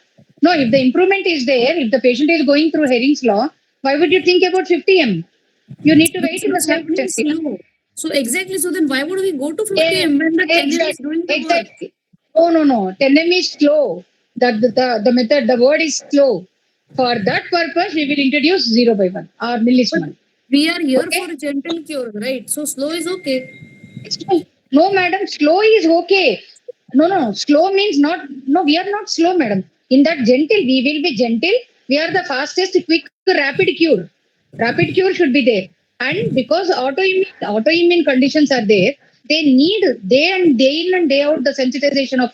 No, if the improvement is there, if the patient is going through Herring's law, why would you think about 50M? You need to wait in the same potency. So exactly. So then why would we go to 50M when the 10M is doing the work? Exactly. No. 10M is slow. The method, the word is slow. For that purpose, we will introduce 0/1 or millisecond. We are here for gentle cure, right? So slow is okay. No, madam, slow is okay. No, slow means not, no, we are not slow, madam. In that gentle, we will be gentle. We are the fastest, quick, rapid cure. Rapid cure should be there. And because autoimmune conditions are there, they need day in and day out the sensitization of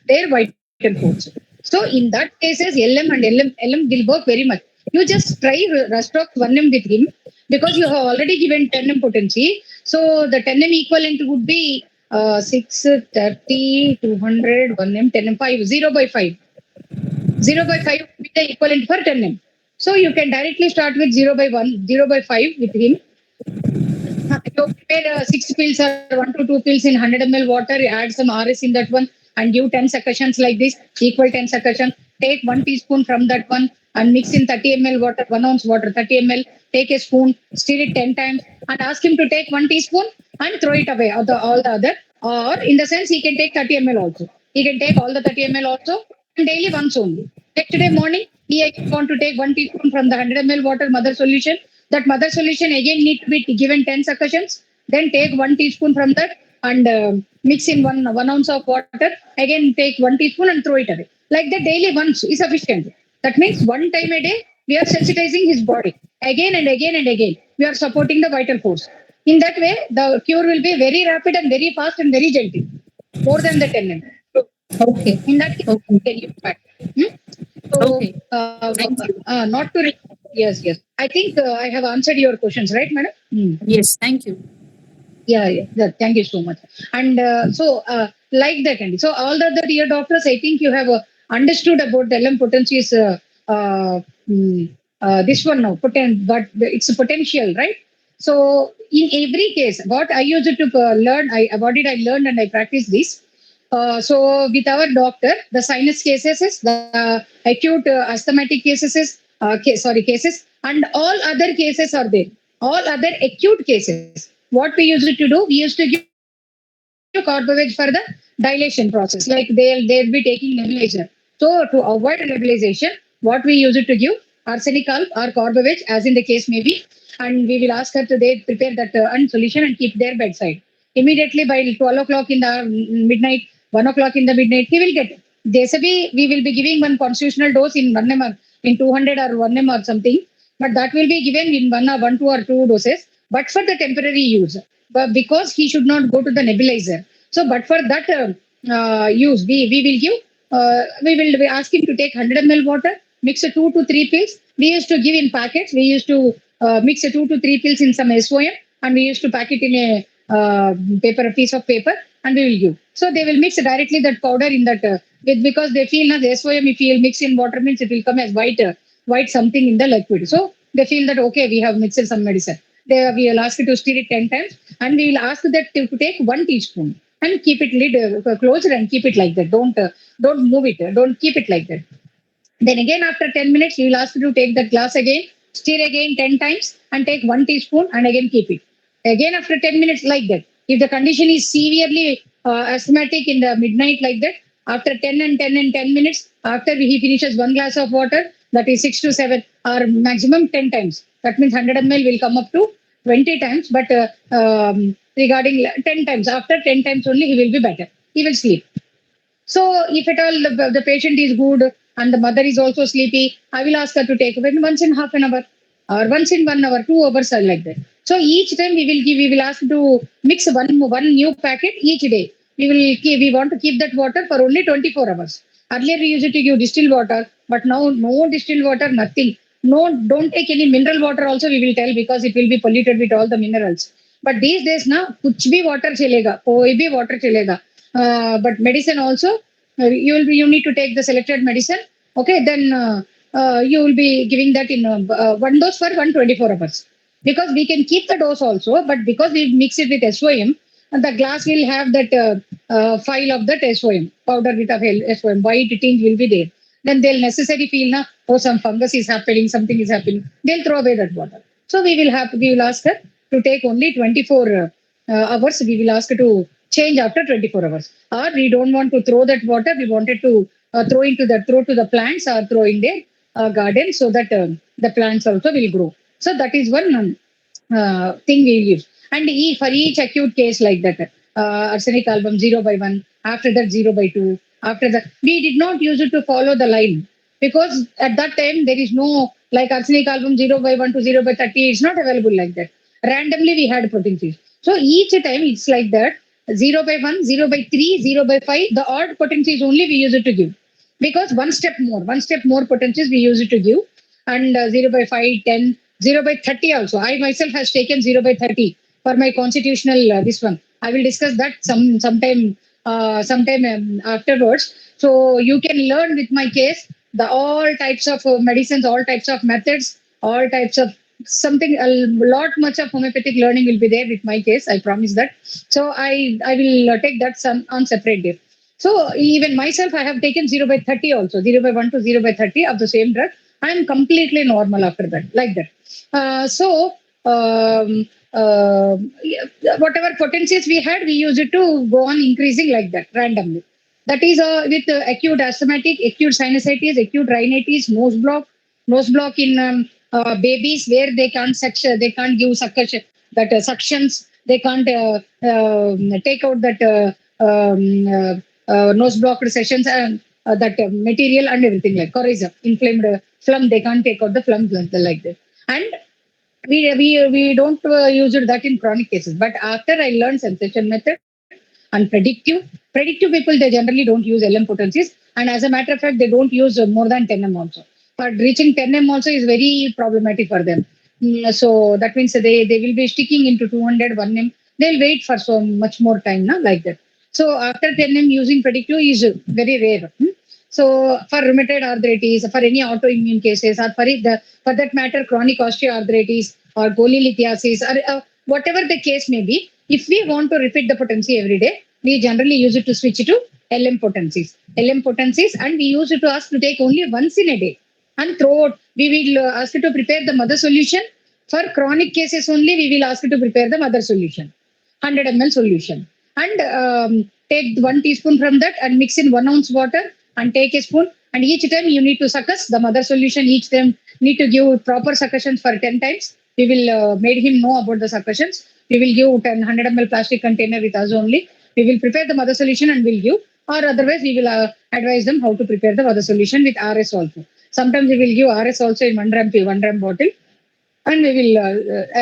their vital force. So in that cases, LM will work very much. You just try Rustrox 1M with him because you have already given 10M potency. So the 10M equivalent would be 6, 30, 200, 1M, 10M, 5, 0 by 5. 0 by 5 would be the equivalent for 10M. So you can directly start with 0 by 1, 0 by 5 with him. You prepare 6 pills or 1 to 2 pills in 100 ml water, add some RS in that one and give 10 succussions like this, equal 10 succussions. Take 1 teaspoon from that one and mix in 30 ml water, 1 ounce water, 30 ml. Take a spoon, stir it 10 times and ask him to take 1 teaspoon and throw it away, all the other. Or in the sense, he can take 30 ml also. He can take all the 30 ml also and daily once only. Next day morning, he want to take 1 teaspoon from the 100 ml water mother solution. That mother solution again need to be given 10 succussions. Then take 1 teaspoon from that and mix in 1 ounce of water. Again take 1 teaspoon and throw it away. Like that daily once is sufficient. That means 1 time a day we are sensitizing his body. Again and again and again we are supporting the vital force. In that way the cure will be very rapid and very fast and very gentle. More than the 10 ml. Okay. In that case, Okay. can you back? So, Okay. Thank you. not to yes. I think I have answered your questions, right, madam? Yes, thank you. Yeah. Thank you so much. And like that, and so all the other dear doctors, I think you have understood about the LM potencies. This one now, but it's a potential, right? So in every case, what I used to learn, what did I learn and I practice this. So with our doctor, the sinus cases is the acute asthmatic cases is cases, and all other cases are there. All other acute cases. What we used to do, we used to give Corbavage for the dilation process. Like they'll be taking nebulizer. So to avoid nebulization, what we use it to give arsenic or Corbavage, as in the case may be, and we will ask her to they prepare that solution and keep their bedside. Immediately by 12 o'clock in the midnight, 1 o'clock in the midnight, he will get it. We will be giving one constitutional dose in 1 m in 200 or 1 m or something, but that will be given in 1, 2 or 2 doses, but for the temporary use. But because he should not go to the nebulizer. So, but for that use, we will give, we will ask him to take 100 ml water, mix 2 to 3 pills. We used to give in packets. We used to mix 2 to 3 pills in some SOM and we used to pack it in a piece of paper and we will give. So they will mix directly that powder in that, because they feel that the SOM, if you mix in water means it will come as white something in the liquid. So they feel that, okay, we have mixed some medicine. We will ask you to stir it 10 times and we will ask that to take 1 teaspoon and keep it lid closer and keep it like that. Don't move it. Don't keep it like that. Then again after 10 minutes, you will ask you to take that glass again, stir again 10 times and take 1 teaspoon and again keep it. Again after 10 minutes like that. If the condition is severely asthmatic in the midnight like that, after 10 and 10 minutes, after he finishes 1 glass of water, that is 6 to 7 or maximum 10 times. That means 100 ml will come up to 20 times, but regarding 10 times, after 10 times only he will be better. He will sleep. So if at all the patient is good and the mother is also sleepy, I will ask her to take once in half an hour or once in 1 hour, 2 hours or like that. So each time we will ask to mix one new packet each day. We want to keep that water for only 24 hours. Earlier we used to give distilled water, but now no distilled water, nothing. No, don't take any mineral water also, we will tell, because it will be polluted with all the minerals. But these days now, kuch bhi water chalega, koi bhi water chalega. But medicine also, you need to take the selected medicine. Okay, then you will be giving that in 1 dose for 124 hours. Because we can keep the dose also, but because we mix it with SOM, the glass will have that file of that SOM, powder with a SOM, white tinge will be there. Then they'll necessarily feel, some fungus is happening, something is happening. They'll throw away that water. So we will ask her to take only 24 hours. We will ask her to change after 24 hours. Or we don't want to throw that water. We wanted to throw to the plants or throw in their garden so that the plants also will grow. So that is one thing we will use. And for each acute case like that, arsenic album 0/1, after that 0/2, after that. We did not use it to follow the line because at that time there is no like arsenic album 0/1 to 0/30. It's not available like that. Randomly we had potencies. So each time it's like that 0/1, 0/3, 0/5. The odd potencies only we use it to give because one step more potencies we use it to give, and 0/5, 10, 0/30 also. I myself has taken 0/30 for my constitutional this one. I will discuss that sometime afterwards. So you can learn with my case the all types of medicines, all types of methods, all types of something. A lot much of homeopathic learning will be there with my case. I promise that. So I will take that some on separate day. So even myself, I have taken 0/30 also, 0/1 to 0/30 of the same drug. I am completely normal after that, like that. Whatever potencies we had, we used it to go on increasing like that randomly. That is with acute asthmatic, acute sinusitis, acute rhinitis, nose block in babies where they can't suction, they can't give suction, that suctions, they can't take out that nose blocked sessions and that material and everything like coryza, inflamed phlegm, they can't take out the phlegm like that. And we don't use it that in chronic cases. But after I learned sensation method and predictive people, they generally don't use LM potencies. And as a matter of fact, they don't use more than 10 m also. But reaching 10 m also is very problematic for them. So that means they will be sticking into 200, 1 m. They'll wait for so much more time, like that. So after 10 m using predictive is very rare. So for rheumatoid arthritis, for any autoimmune cases, or for that matter, chronic osteoarthritis or polylithiasis, or whatever the case may be, if we want to repeat the potency every day, we generally use it to switch to LM potencies, and we use it to ask to take only once in a day. And throughout, we will ask you to prepare the mother solution. For chronic cases only, we will ask you to prepare the mother solution, 100 ml solution. And take 1 teaspoon from that and mix in 1 ounce water and take a spoon. And each time you need to succus the mother solution. Each time need to give proper succussions for 10 times. We will made him know about the succussions. We will give 100 ml plastic container with us only. We will prepare the mother solution and we'll give. Or otherwise, we will advise them how to prepare the mother solution with RS also. Sometimes we will give RS also in 1 gram bottle. And we will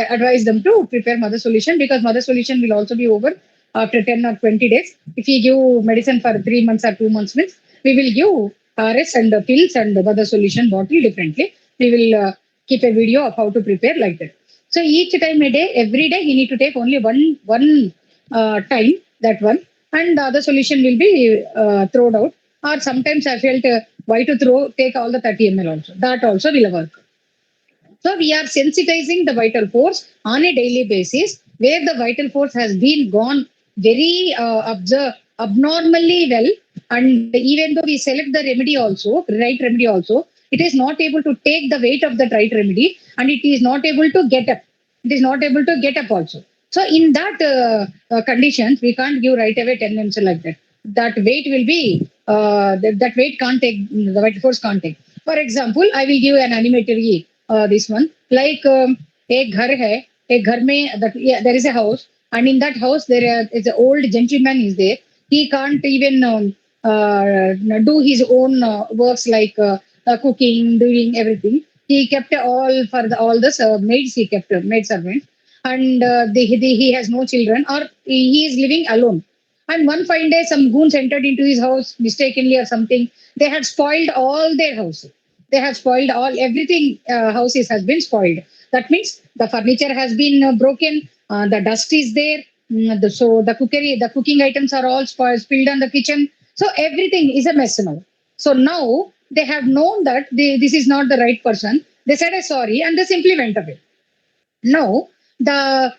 advise them to prepare mother solution, because mother solution will also be over after 10 or 20 days. If we give medicine for 3 months or 2 months means, we will give RS and pills and mother solution bottle differently. We will keep a video of how to prepare like that. So each time a day, every day, he need to take only one time, that one, and the other solution will be thrown out. Or sometimes I felt why to take all the 30 ml also. That also will work. So we are sensitizing the vital force on a daily basis, where the vital force has been gone very abnormally well. And even though we select the remedy also, right remedy also, it is not able to take the weight of the right remedy, and it is not able to get up. It is not able to get up also. So in that conditions, we can't give right away 10 ml like that. That weight will be, that weight can't take, the vital force can't take. For example, I will give an animatory this one, like एक घर है, एक घर में there is a house, and in that house there is an old gentleman is there. He can't even do his own works like cooking, doing everything. He kept all the maids. He kept maid servants, and he has no children, or he is living alone. And one fine day, some goons entered into his house mistakenly or something. They had spoiled all their house. They have spoiled everything. Houses has been spoiled. That means the furniture has been broken. The dust is there. So the cooking items are all spilled on the kitchen. So everything is a mess now. So now they have known that this is not the right person. They said sorry, and they simply went away. Now the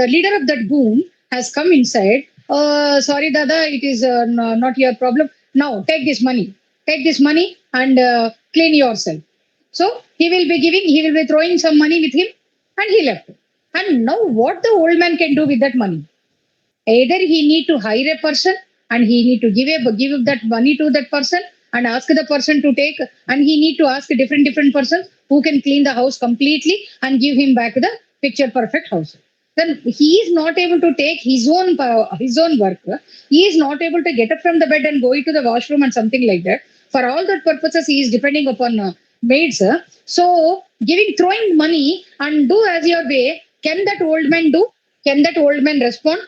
leader of that goon has come inside. Sorry, Dada, it is not your problem. Now take this money. Take this money and clean yourself. So he will be throwing some money with him, and he left. And now what the old man can do with that money? Either he need to hire a person, and he need to give that money to that person and ask the person to take, and he need to ask different persons who can clean the house completely and give him back the picture perfect house. then he is not able to take his own work. He is not able to get up from the bed and go into the washroom and something like that. For all that purposes, he is depending upon maids. So throwing money and do as your way, can that old man do? Can that old man respond?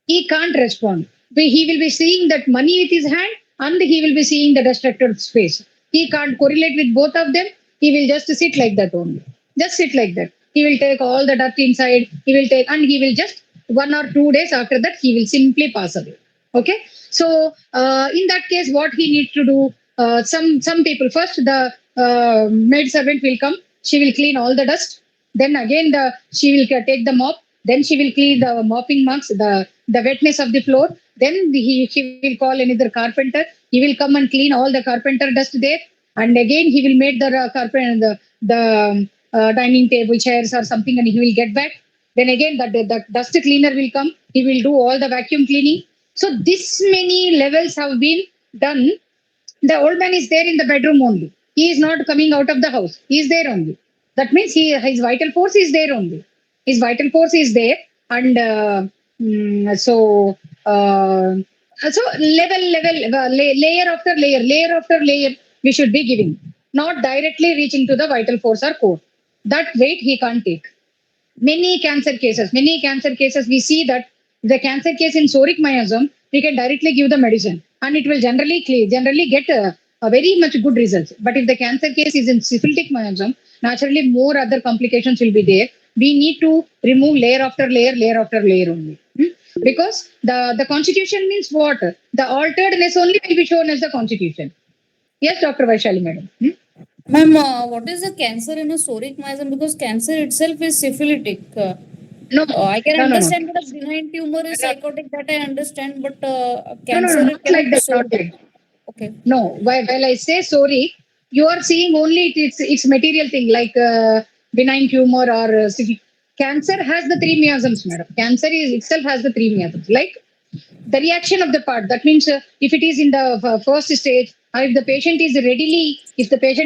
He can't respond. He will be seeing that money with his hand and he will be seeing the destructive space. He can't correlate with both of them. He will just sit like that only. Just sit like that. He will take all the dirt inside. He will take, and he will just 1 or 2 days after that, he will simply pass away. Okay. So in that case, what he needs to do, some people, first the maid servant will come. She will clean all the dust. Then again, she will take the mop. Then she will clean the mopping marks, the wetness of the floor. Then she will call another carpenter. He will come and clean all the carpenter dust there. And again, he will make the carpenter the dining table, chairs or something, and he will get back. Then again, the dust cleaner will come. He will do all the vacuum cleaning. So this many levels have been done. The old man is there in the bedroom only. He is not coming out of the house. He is there only. That means his vital force is there only. His vital force is there, and so layer after layer, we should be giving, not directly reaching to the vital force or core. That weight he can't take. Many cancer cases, we see that the cancer case in psoric miasm, we can directly give the medicine, and it will generally get a very much good results. But if the cancer case is in syphilitic miasm, naturally more other complications will be there. We need to remove layer after layer only. Because the constitution means what? The alteredness only will be shown as the constitution. Yes, Dr. Vaishali madam. Ma'am, what is the cancer in a psoric miasm? Because cancer itself is syphilitic. No, I can no. understand that a benign tumor is psychotic, that I understand, but cancer not like that. Not like that. Okay. No, while I say psoric, you are seeing only it's material thing like benign tumor or cancer has the 3 miasms, madam. Cancer itself has the 3 miasms. Like the reaction of the part. That means if it is in the first stage, or if the patient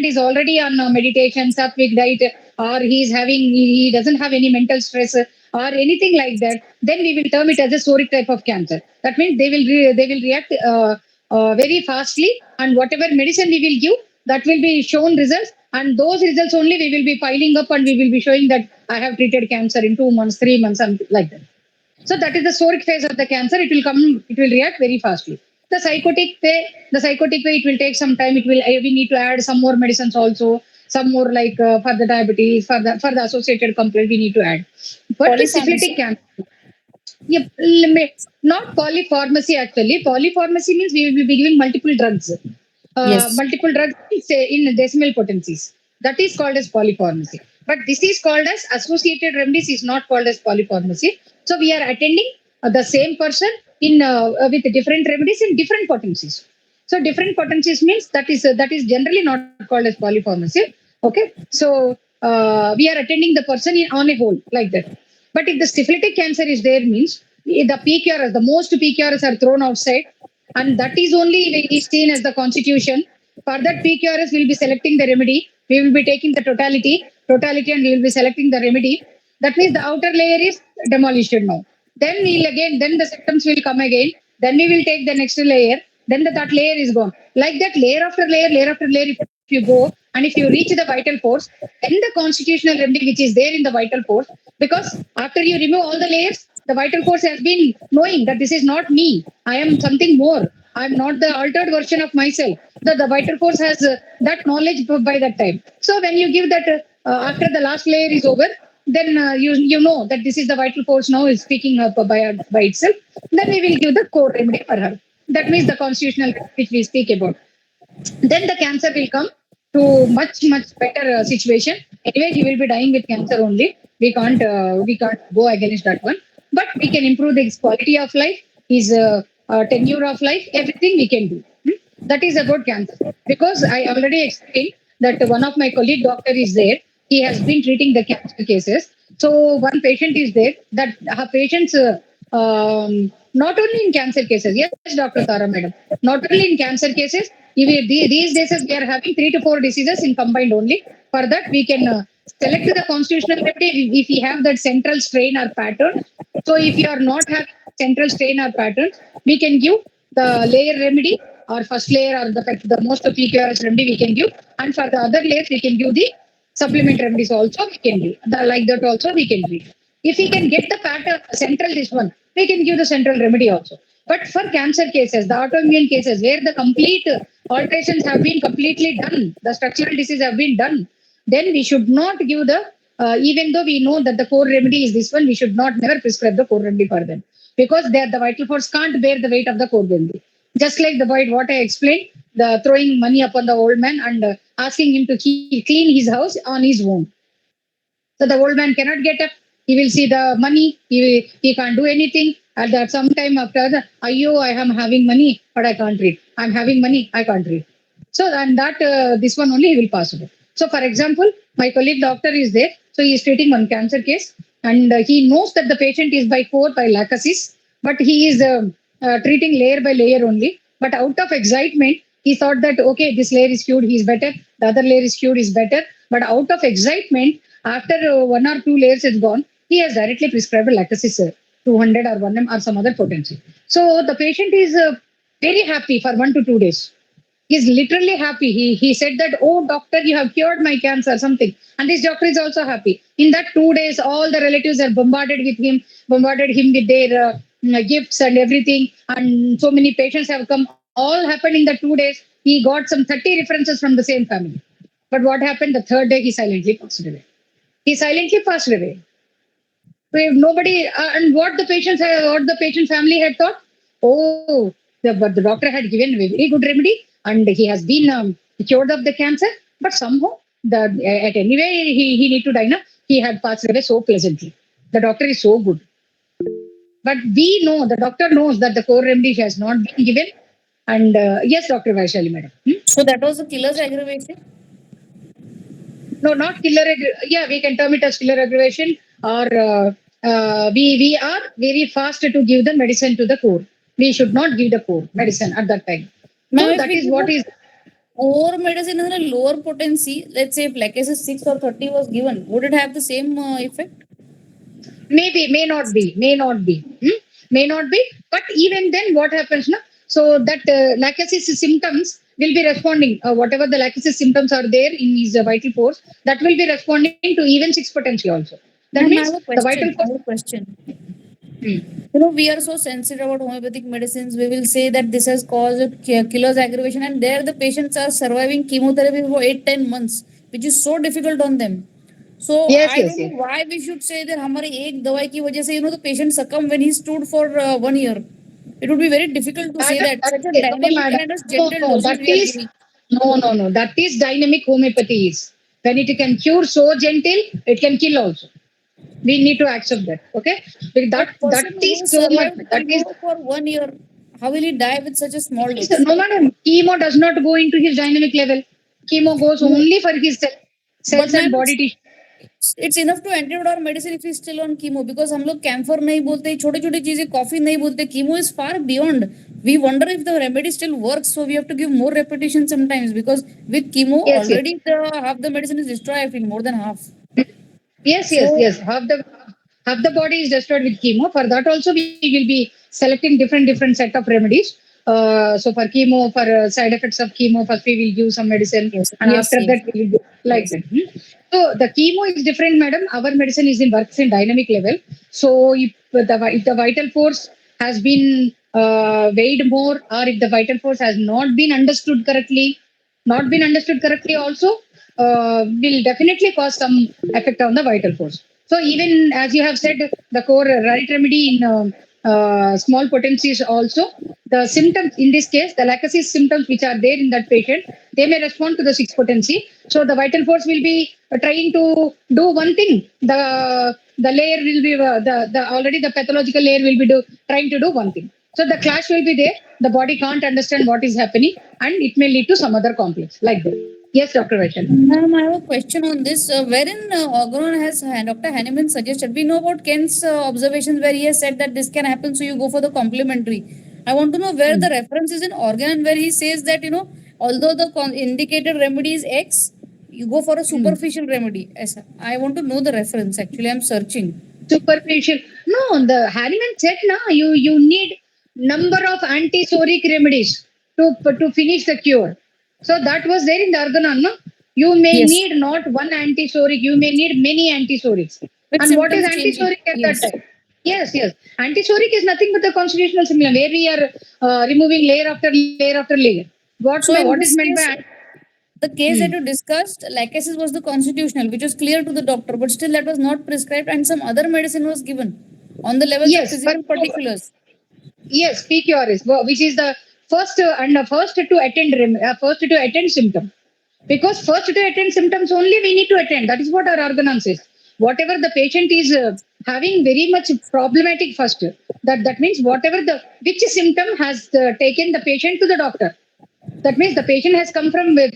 is already on meditation, sattvic diet, or he doesn't have any mental stress or anything like that, then we will term it as a psoric type of cancer. That means they will react very fastly, and whatever medicine we will give, that will be shown results, and those results only we will be piling up, and we will be showing that I have treated cancer in 2 months, 3 months, something like that. So that is the psoric phase of the cancer. It will react very fastly. The psychotic way, it will take some time. We need to add some more medicines also, some more like for the diabetes, for the associated complaint we need to add. But the syphilitic cancer, not polypharmacy actually. Polypharmacy means we will be giving multiple drugs. Yes. Multiple drugs in decimal potencies. That is called as polypharmacy. But this is called as associated remedies, is not called as polypharmacy. So we are attending the same person in with different remedies in different potencies. So different potencies means that is generally not called as polypharmacy. Okay. So we are attending the person on a whole like that. But if the syphilitic cancer is there means the PQRS, the most PQRS are thrown outside, and that is only seen as the constitution. For that PQRS, we will be selecting the remedy. We will be taking the totality, and we will be selecting the remedy. That means the outer layer is demolished now. Then the symptoms will come again. Then we will take the next layer. Then that layer is gone. Like that, layer after layer, if you go and if you reach the vital force, then the constitutional remedy which is there in the vital force, because after you remove all the layers, the vital force has been knowing that this is not me. I am something more. I am not the altered version of myself. The vital force has that knowledge by that time. So when you give that after the last layer is over, then you know that this is the vital force now is speaking up by itself. Then we will give the core remedy for her. That means the constitutional which we speak about. Then the cancer will come to much better situation. Anyway, he will be dying with cancer only. We can't go against that one. But we can improve his quality of life, his tenure of life, everything we can do. That is about cancer. Because I already explained that one of my colleague doctor is there. He has been treating the cancer cases. So one patient is there. That her patients, not only in cancer cases. Yes, Dr. Tara madam. Not only in cancer cases. These days we are having 3 to 4 diseases in combined only. For that we can select the constitutional remedy if we have that central strain or pattern. So if you are not having central strain or pattern, we can give the layer remedy or first layer or the most PQRS remedy we can give. And for the other layers, we can give the supplement remedies also we can give. Like that also we can give. If we can get the pattern, central this one, we can give the central remedy also. But for cancer cases, the autoimmune cases where the complete alterations have been completely done, the structural disease have been done, then we should not give the, even though we know that the core remedy is this one, we should not never prescribe the core remedy for them because the vital force can't bear the weight of the core remedy. Just like the void, what I explained, the throwing money upon the old man and asking him to clean his house on his own. So the old man cannot get up. He will see the money. He can't do anything. At that some time after the, Ayo, I am having money, but I can't read. I'm having money, I can't read. So and that this one only he will pass away. So for example, my colleague doctor is there. So he is treating one cancer case, and he knows that the patient is by lachesis, but he is treating layer by layer only. But out of excitement, he thought that okay, this layer is cured, he is better. The other layer is cured, is better. But out of excitement, after 1 or 2 layers is gone, he has directly prescribed lachesis 200 or 1M or some other potency. So the patient is very happy for 1 to 2 days. He's literally happy. He said that, oh, doctor, you have cured my cancer, something. And this doctor is also happy. In that 2 days, all the relatives are bombarded him with their gifts and everything. And so many patients have come. All happened in the 2 days. He got some 30 references from the same family. But what happened? The 3rd day, he silently passed away. He silently passed away. So if nobody, and what the patient family had thought, oh, but the doctor had given a very good remedy and he has been cured of the cancer, but somehow at any way he need to die now. He had passed away so pleasantly. The doctor is so good. But we know, the doctor knows that the core remedy has not been given. And yes, Dr. Vaishali, madam. So that was a killer's aggravation? No, not killer. Yeah, we can term it as killer aggravation, or we are very fast to give the medicine to the core. We should not give the core medicine at that time. So that is what is. Core medicine is a lower potency. Let's say if lachesis 6 or 30 was given, would it have the same effect? Maybe, may not be. May not be. But even then, what happens now? So that lachesis symptoms will be responding. Whatever the lachesis symptoms are there in his vital force, that will be responding to even 6 potency also. That means the vital force. I have a question. You know, we are so sensitive about homeopathic medicines. We will say that this has caused killer's aggravation, and there the patients are surviving chemotherapy for 8-10 months, which is so difficult on them. So I don't know why we should say that हमारे एक दवाई की वजह से the patient succumbed when he stood for 1 year. It would be very difficult to say that. Such a dynamic and gentle dosage we are giving. No. That is dynamic homeopathy. When it can cure so gentle, it can kill also. We need to accept that. Okay? That is so much. That is for 1 year. How will he die with such a small dose? No, madam. Chemo does not go into his dynamic level. Chemo goes only for his cells and body tissue. It's enough to antidote our medicine if he's still on chemo, because हम लोग camphor नहीं बोलते, छोटे-छोटे चीजें coffee नहीं बोलते. Chemo is far beyond. We wonder if the remedy still works, so we have to give more repetition sometimes, because with chemo already half the medicine is destroyed. I feel more than half. Yes. Half the body is destroyed with chemo. For that also we will be selecting different set of remedies. So for chemo, for side effects of chemo, first we will give some medicine, and after that we will do like that. So the chemo is different, madam. Our medicine works in dynamic level. So if the vital force has been weighed more, or if the vital force has not been understood correctly also, will definitely cause some effect on the vital force. So even as you have said, the core right remedy in small potencies also, the symptoms in this case, the lachesis symptoms which are there in that patient, they may respond to the 6 potency. So the vital force will be trying to do one thing. The layer will be already the pathological layer will be trying to do one thing. So the clash will be there. The body can't understand what is happening, and it may lead to some other complex like that. Yes, Dr. Vaishali. Ma'am, I have a question on this. Wherein Agrawal has Dr. Hahnemann suggested, we know about Ken's observations where he has said that this can happen, so you go for the complementary. I want to know where the reference is in organ, and where he says that, although the indicated remedy is X, You go for a superficial remedy. I want to know the reference. Actually, I'm searching. Superficial. No, the Hahnemann said, na, you need number of anti-psoriatic remedies to finish the cure. So that was there in the Arganon, no? You may Yes. need not one anti-psoriatic, you may need many anti-psoriacs. With And what is symptoms changing. anti-psoriac at Yes. that time? Yes, yes. Anti-psoriac is nothing but the constitutional stimulant, where we are removing layer after layer after layer. So in What this is meant case, by the case that you discussed, lycosis was the constitutional, which was clear to the doctor, but still that was not prescribed, and some other medicine was given on the levels Yes, of physical but- particulars. Yes, PQRS, which is the first first to attend symptom. Because first to attend symptoms only we need to attend. That is what our ordinance is. Whatever the patient is having very much problematic first, that means whatever which symptom has taken the patient to the doctor. That means the patient has come from with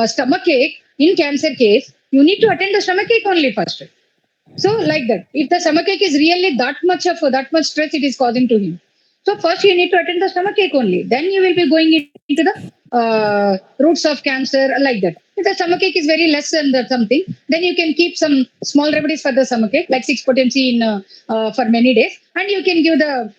stomach ache. In cancer case, you need to attend the stomach ache only first. So like that, if the stomach ache is really that much stress it is causing to him. So first you need to attend the stomach ache only. Then you will be going into the roots of cancer like that. If the stomach ache is very less than that something, then you can keep some small remedies for the stomach ache, like 6-potency in for many days, and you can give the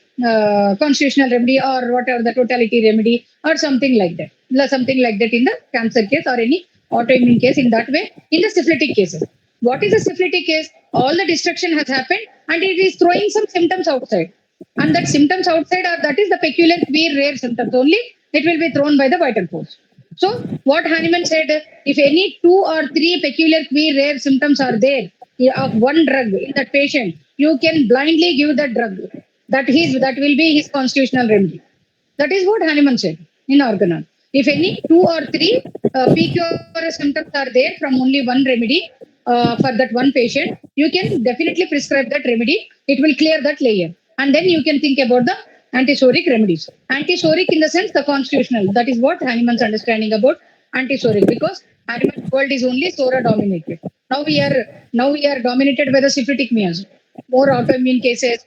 constitutional remedy or whatever the totality remedy or something like that. Something like that in the cancer case or any autoimmune case in that way. In the syphilitic cases, what is a syphilitic case? All the destruction has happened and it is throwing some symptoms outside. And that symptoms outside are that is the peculiar, queer, rare symptoms only. It will be thrown by the vital force. So what Hahnemann said, if any 2 or 3 peculiar, queer, rare symptoms are there of one drug in that patient, you can blindly give that drug. That will be his constitutional remedy. That is what Hahnemann said in Organon. If any 2 or 3 PQRS symptoms are there from only one remedy for that one patient, you can definitely prescribe that remedy. It will clear that layer. And then you can think about the anti-psoriatic remedies. Anti-psoriatic in the sense the constitutional. That is what Hahnemann's understanding about anti-psoriatic, because Hahnemann's world is only psora dominated. Now we are dominated by the syphilitic miasm. More autoimmune cases,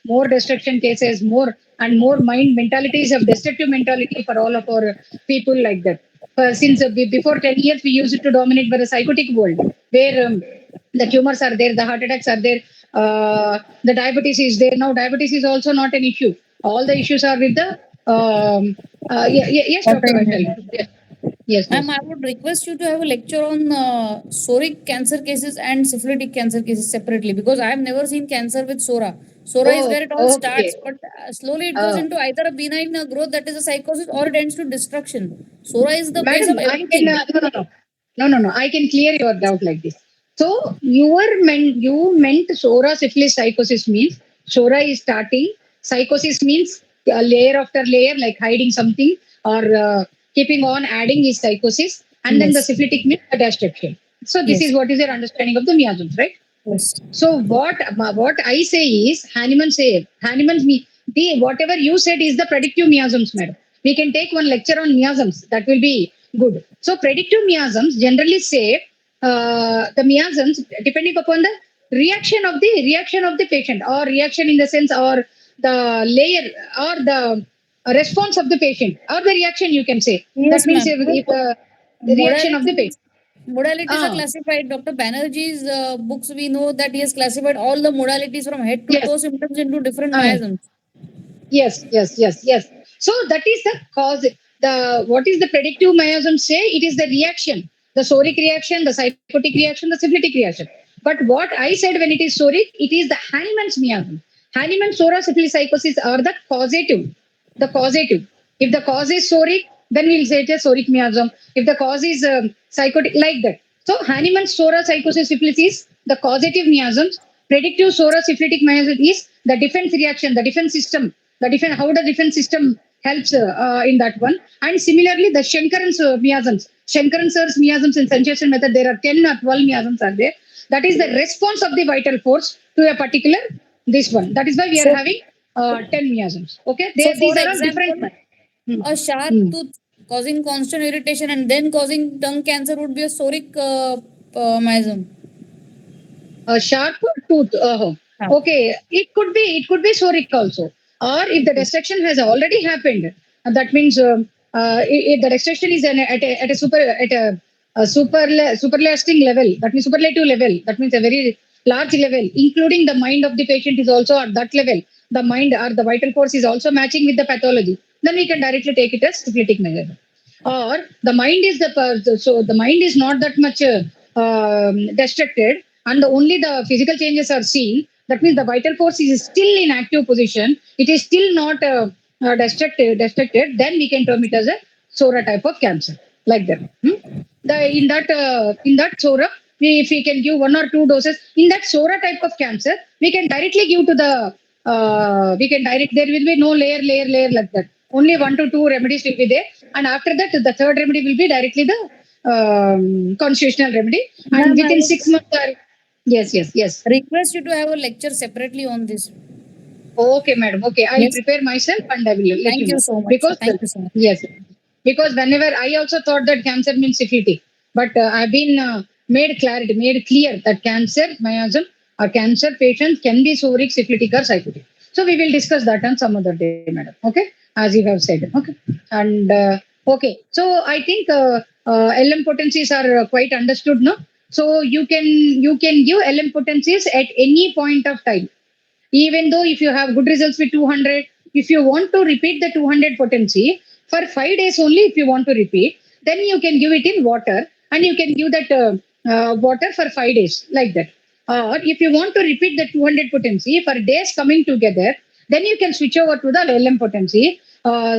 more destruction cases, more mind mentalities of destructive mentality for all of our people like that. Since before 10 years, we used it to dominate by the psychotic world, where the tumors are there, the heart attacks are there, the diabetes is there. Now diabetes is also not an issue. All the issues are with the yes, Dr. Vaishali. Yes. Ma'am, I would request you to have a lecture on psoriatic cancer cases and syphilitic cancer cases separately, because I have never seen cancer with psora. Psora is where it all starts, but slowly it goes into either a benign growth, that is a psychosis, or it ends to destruction. Psora is the base of everything. No. I can clear your doubt like this. So you meant psora syphilis psychosis means psora is starting. Psychosis means layer after layer, like hiding something or keeping on adding is psychosis, and then the syphilitic means the destruction. So this is what is your understanding of the miasms, right? Yes. So what I say is Hahnemann's whatever you said is the predictive miasms, madam. We can take one lecture on miasms. That will be good. So predictive miasms generally say the miasms depending upon the reaction of the patient, or reaction in the sense, or the layer, or the response of the patient, or the reaction you can say. Yes, That means ma'am. if the reaction of the patient. Modalities are classified. Dr. Banerjee's books, we know that he has classified all the modalities from head to toe symptoms into different miasms. Yes. So that is the cause. What is the predictive miasm say? It is the reaction, the psoric reaction, the psychotic reaction, the syphilitic reaction. But what I said when it is psoric, it is the Hahnemann's miasm. Hahnemann, psora, syphilis, psychosis are the causative. The causative. If the cause is psoric, then we'll say it is psoric miasm. If the cause is psychotic, like that. So Hahnemann's psora, psychosis, syphilis is the causative miasms. Predictive psora, syphilitic miasm is the defense reaction, the defense system. How the defense system helps in that one. And similarly, the Shankaran's miasms. Shankaran's miasms in sensation method, there are 10 or 12 miasms are there. That is the response of the vital force to a particular this one. That is why we are having 10 miasms. Okay, these are all different. A sharp tooth causing constant irritation and then causing tongue cancer would be a psoric miasm. A sharp tooth. Okay, it could be psoric also. Or if the destruction has already happened, that means if the destruction is at a superlasting level, that means superlative level, that means a very large level, including the mind of the patient is also at that level, the mind or the vital force is also matching with the pathology, then we can directly take it as syphilitic measure. Or the mind is so the mind is not that much distracted, and only the physical changes are seen, that means the vital force is still in active position, it is still not distracted, then we can term it as a SORA type of cancer, like that. In that SORA, if we can give 1 or 2 doses in that SORA type of cancer, we can directly give to the there will be no layer like that. Only 1 to 2 remedies will be there, and after that the third remedy will be directly the constitutional remedy, and Ma'am, I within would 6 months yes. request you to have a lecture separately on this. Okay, madam. Okay, I'll Yes. prepare myself and I will let Thank you you know. so much. Because Thank you so much. yes, because whenever I also thought that cancer means syphilis, but I've been made clear that cancer, miasm, or cancer patients can be soric, syphilitic, or syphilis. So we will discuss that on some other day, madam. Okay, as you have said. Okay, and okay. So I think LM potencies are quite understood now. So you can give LM potencies at any point of time. Even though if you have good results with 200, if you want to repeat the 200 potency for 5 days only, if you want to repeat, then you can give it in water, and you can give that water for 5 days, like that. Or if you want to repeat the 200 potency for days coming together, then you can switch over to the LM potency,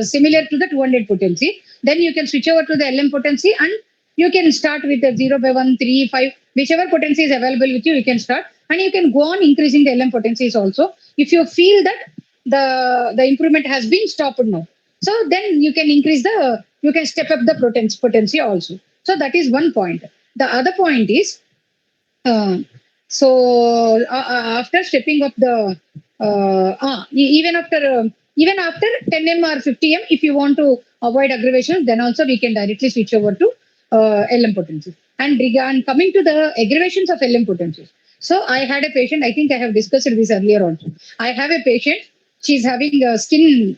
similar to the 200 potency. Then you can switch over to the LM potency, and you can start with the 0 by 1, 3, 5, whichever potency is available with you, you can start, and you can go on increasing the LM potencies also. If you feel that the improvement has been stopped now, so then you can you can step up the potency also. So that is one point. The other point is, uh, after stepping up the even after 10 m or 50 m, if you want to avoid aggravation, then also we can directly switch over to LM potency. And coming to the aggravations of LM potencies. So I had a patient, I think I have discussed this earlier also. I have a patient, she's having skin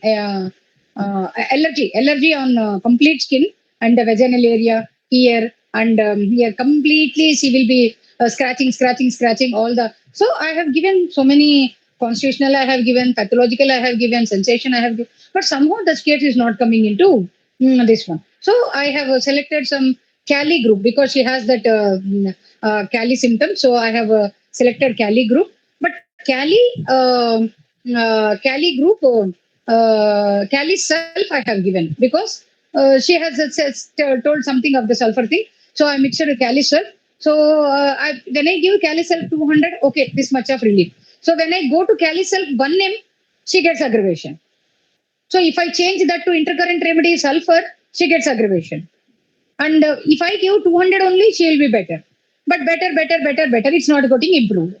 allergy on complete skin and the vaginal area here, and here completely she will be scratching all the. So I have given so many constitutional, I have given pathological, I have given sensation, I have given, but somehow the state is not coming into this one. So I have selected some Cali group because she has that Cali symptoms. So I have selected Cali group, but Cali Cali group, Cali self I have given because she has told something of the sulfur thing. So I mixed with Cali self. So when I give Cali self 200, okay, this much of relief. So when I go to Cali self 1 m, she gets aggravation. So if I change that to intercurrent remedy sulfur, she gets aggravation. And if I give 200 only, she will be better. But better, it's not getting improved.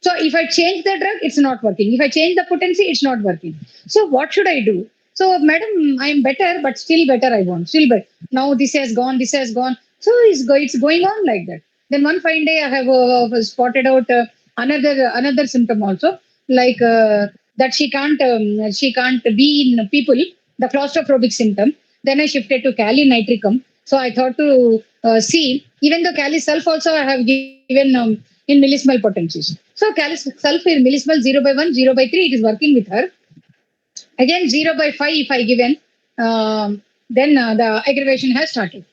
So if I change the drug, it's not working. If I change the potency, it's not working. So what should I do? So, madam, I'm better, but still better I want. Still better. Now this has gone. So it's going on like that. Then one fine day I have spotted out another symptom also, like that she can't be in people, the claustrophobic symptom. Then I shifted to Cali nitricum. So I thought to see, even though Cali self also I have given in millismol potencies. So Cali self in millismol 0 by 1, 0 by 3, it is working with her. Again 0 by 5 if I given, then the aggravation has started.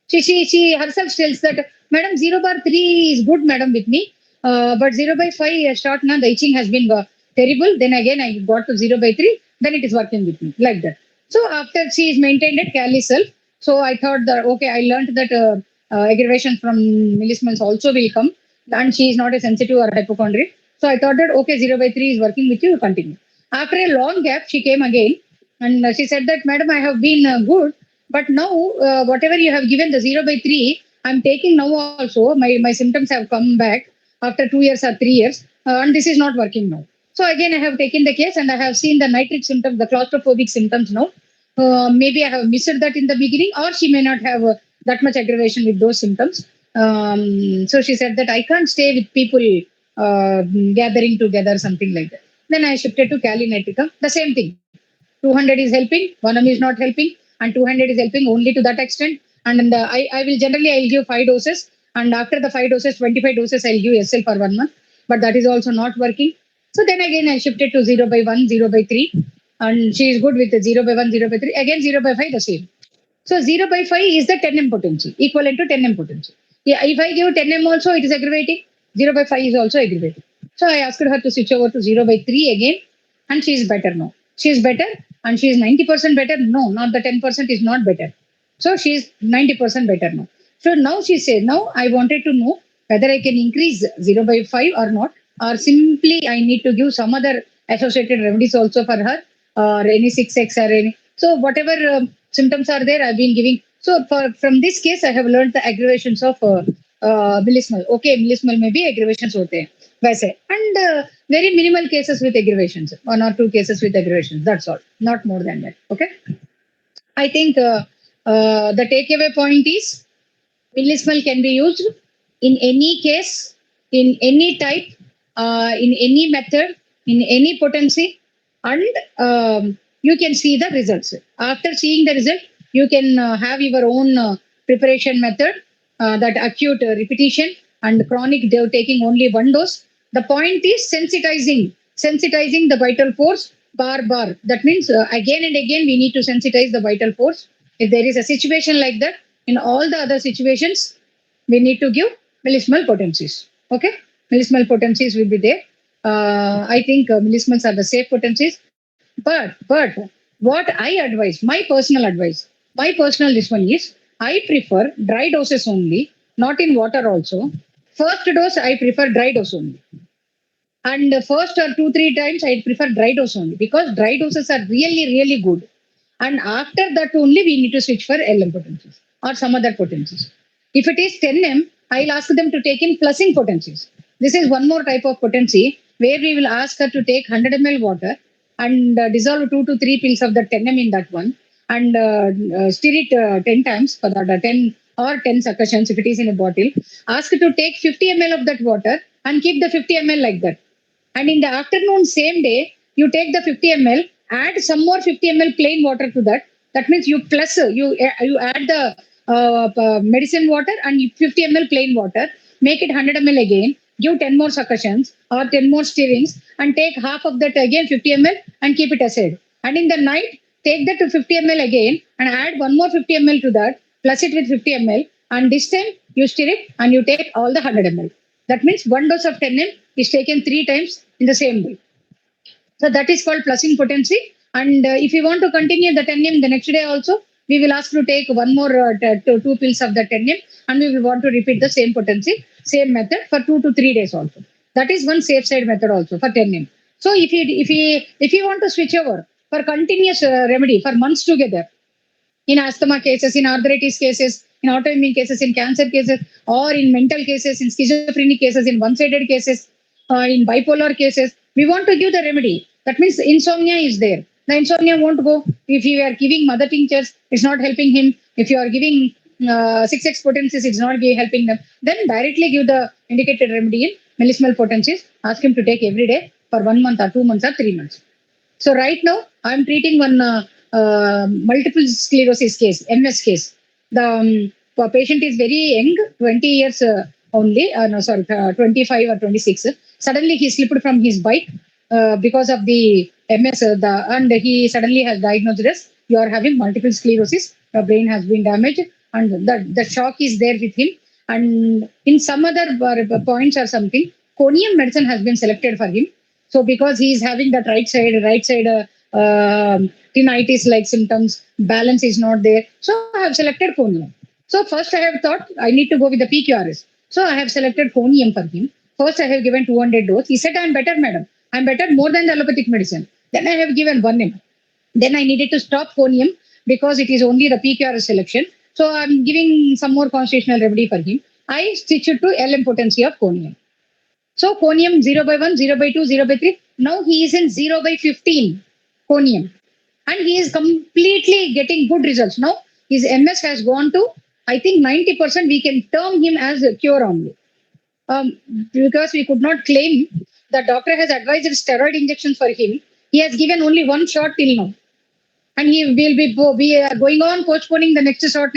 She herself tells that, madam, 0 by 3 is good, madam, with me. But 0 by 5 start now, the itching has been terrible. Then again I got to 0 by 3, then it is working with me, like that. So after she is maintained at Cali self, so I thought that, okay, I learned that aggravation from millismols also will come, and she is not a sensitive or hypochondriac. So I thought that, okay, 0 by 3 is working with you, continue. After a long gap, she came again, and she said that, madam, I have been good, but now whatever you have given, the 0 by 3, I'm taking now also. My symptoms have come back after 2 years or 3 years, and this is not working now. So again, I have taken the case and I have seen the nitric symptoms, the claustrophobic symptoms now. Maybe I have missed that in the beginning, or she may not have that much aggravation with those symptoms. So she said that I can't stay with people gathering together, something like that. Then I shifted to Cali nitricum, the same thing. 200 is helping, 1M is not helping, and 200 is helping only to that extent, And I will generally I'll give 5 doses, and after the 5 doses, 25 doses I'll give SL for 1 month, but that is also not working. So then again I shifted to 0 by 1, 0 by 3, and she is good with the 0 by 1, 0 by 3. Again 0 by 5 the same. So 0 by 5 is the 10 M potency, equivalent to 10 M potency. Yeah, if I give 10 M also, it is aggravating. 0 by 5 is also aggravating. So I asked her to switch over to 0 by 3 again, and she is better now. She is better, and she is 90% better. No, not the 10% is not better. So she is 90% better now. So now she said, now I wanted to know whether I can increase 0 by 5 or not, or simply I need to give some other associated remedies also for her, or any 6X or any. So whatever symptoms are there, I've been giving. So from this case, I have learned the aggravations of Millismal. Okay, Millismal may be aggravations hote hain, वैसे. And very minimal cases with aggravations, 1 or 2 cases with aggravations. That's all, not more than that. Okay. I think the takeaway point is Millismal can be used in any case, in any type, in any method, in any potency, and you can see the results. After seeing the result, you can have your own preparation method, that acute repetition and chronic taking only 1 dose. The point is sensitizing the vital force bar. That means again and again we need to sensitize the vital force. If there is a situation like that, in all the other situations, we need to give millismal potencies. Okay, millismal potencies will be there. I think millismals are the safe potencies. But what I advise, my personal this one is, I prefer dry doses only, not in water also. First dose, I prefer dry dose only. And the first or 2-3 times, I prefer dry dose only, because dry doses are really good. And after that only, we need to switch for LM potencies or some other potencies. If it is 10M, I'll ask them to take in plusing potencies. This is one more type of potency where we will ask her to take 100 ml water and dissolve 2 to 3 pills of the 10M in that one, and stir it 10 times for the 10 or 10 succussions if it is in a bottle. Ask her to take 50 ml of that water and keep the 50 ml like that. And in the afternoon, same day, you take the 50 ml, add some more 50 ml plain water to that. That means you plus, you add the medicine water and 50 ml plain water, make it 100 ml again, give 10 more succussions or 10 more stirrings, and take half of that again 50 ml and keep it aside. And in the night, take that to 50 ml again and add 1 more 50 ml to that, plus it with 50 ml, and this time you stir it and you take all the 100 ml. That means 1 dose of 10M is taken 3 times in the same day. So that is called plusing potency. And if you want to continue the 10M the next day also, we will ask to take 1 more 2 pills of the 10M, and we will want to repeat the same potency, same method for 2 to 3 days also. That is one safe side method also for 10M. So if you want to switch over for continuous remedy for months together, in asthma cases, in arthritis cases, in autoimmune cases, in cancer cases, or in mental cases, in schizophrenic cases, in one-sided cases, in bipolar cases, we want to give the remedy. That means insomnia is there. The insomnia won't go. If you are giving mother tinctures, it's not helping him. If you are giving 6X potencies, it's not helping them. Then directly give the indicated remedy in millismal potencies. Ask him to take every day for 1 month or 2 months or 3 months. So right now, I'm treating one multiple sclerosis case, MS case. The patient is very young, 20 years only, 25 or 26. Suddenly he slipped from his bike because of the MS, and he suddenly has diagnosed as, you are having multiple sclerosis, your brain has been damaged, and the shock is there with him. And in some other points or something, conium medicine has been selected for him. So because he is having that right side tinnitus-like symptoms, balance is not there. So I have selected conium. So first I have thought I need to go with the PQRS. So I have selected conium for him. First I have given 200 dose. He said, I'm better, madam. I'm better more than the allopathic medicine. Then I have given 1 ml. Then I needed to stop conium because it is only the PQRS selection. So I'm giving some more constitutional remedy for him. I switched to LM potency of conium. So conium 0 by 1, 0 by 2, 0 by 3. Now he is in 0 by 15 conium. And he is completely getting good results. Now his MS has gone to, I think 90%, we can term him as a cure only. Because we could not claim, the doctor has advised steroid injections for him. He has given only 1 shot till now. And he will be going on postponing the next shot.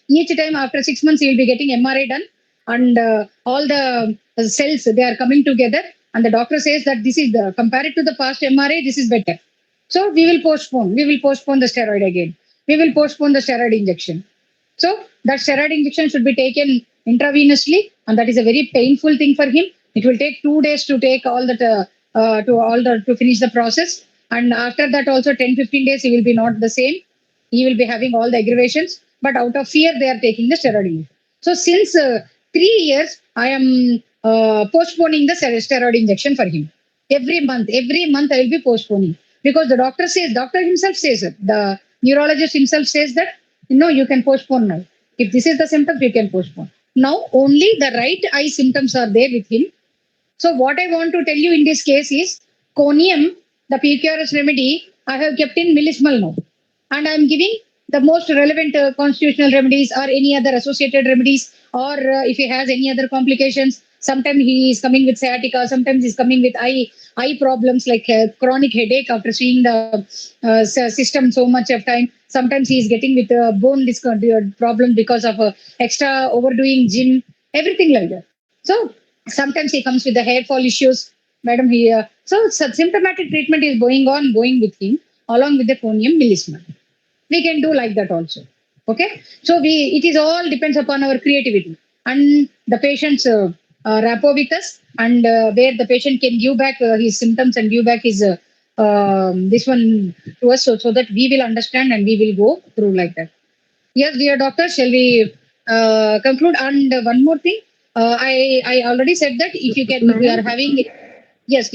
Each time after 6 months, he will be getting MRI done, and all the cells, they are coming together, and the doctor says that this is the, compared to the past MRI, this is better. So we will postpone the steroid again. We will postpone the steroid injection. So that steroid injection should be taken intravenously, and that is a very painful thing for him. It will take 2 days to take all that to finish the process, and after that also 10-15 days he will be not the same. He will be having all the aggravations, but out of fear they are taking the steroid injection. So since 3 years, I am postponing the steroid injection for him. Every month I will be postponing, because the doctor himself says it. The neurologist himself says that, no, you can postpone now. If this is the symptoms, you can postpone. Now only the right eye symptoms are there with him. So what I want to tell you in this case is, conium, the PQRS remedy, I have kept in millismal now. And I am giving the most relevant constitutional remedies or any other associated remedies, or if he has any other complications. Sometimes he is coming with sciatica, sometimes he's coming with eye problems like chronic headache after seeing the system so much of time. Sometimes he is getting with bone problem because of extra overdoing gym, everything like that. So sometimes he comes with the hair fall issues, madam. So symptomatic treatment is going with him along with the conium millismal. We can do like that also. Okay. So it is all depends upon our creativity and the patient's rapport with us, and where the patient can give back his symptoms and give back his this one to us, so that we will understand and we will go through like that. Yes, dear doctor, shall we conclude? And one more thing, I already said that if you can, if you are having, yes,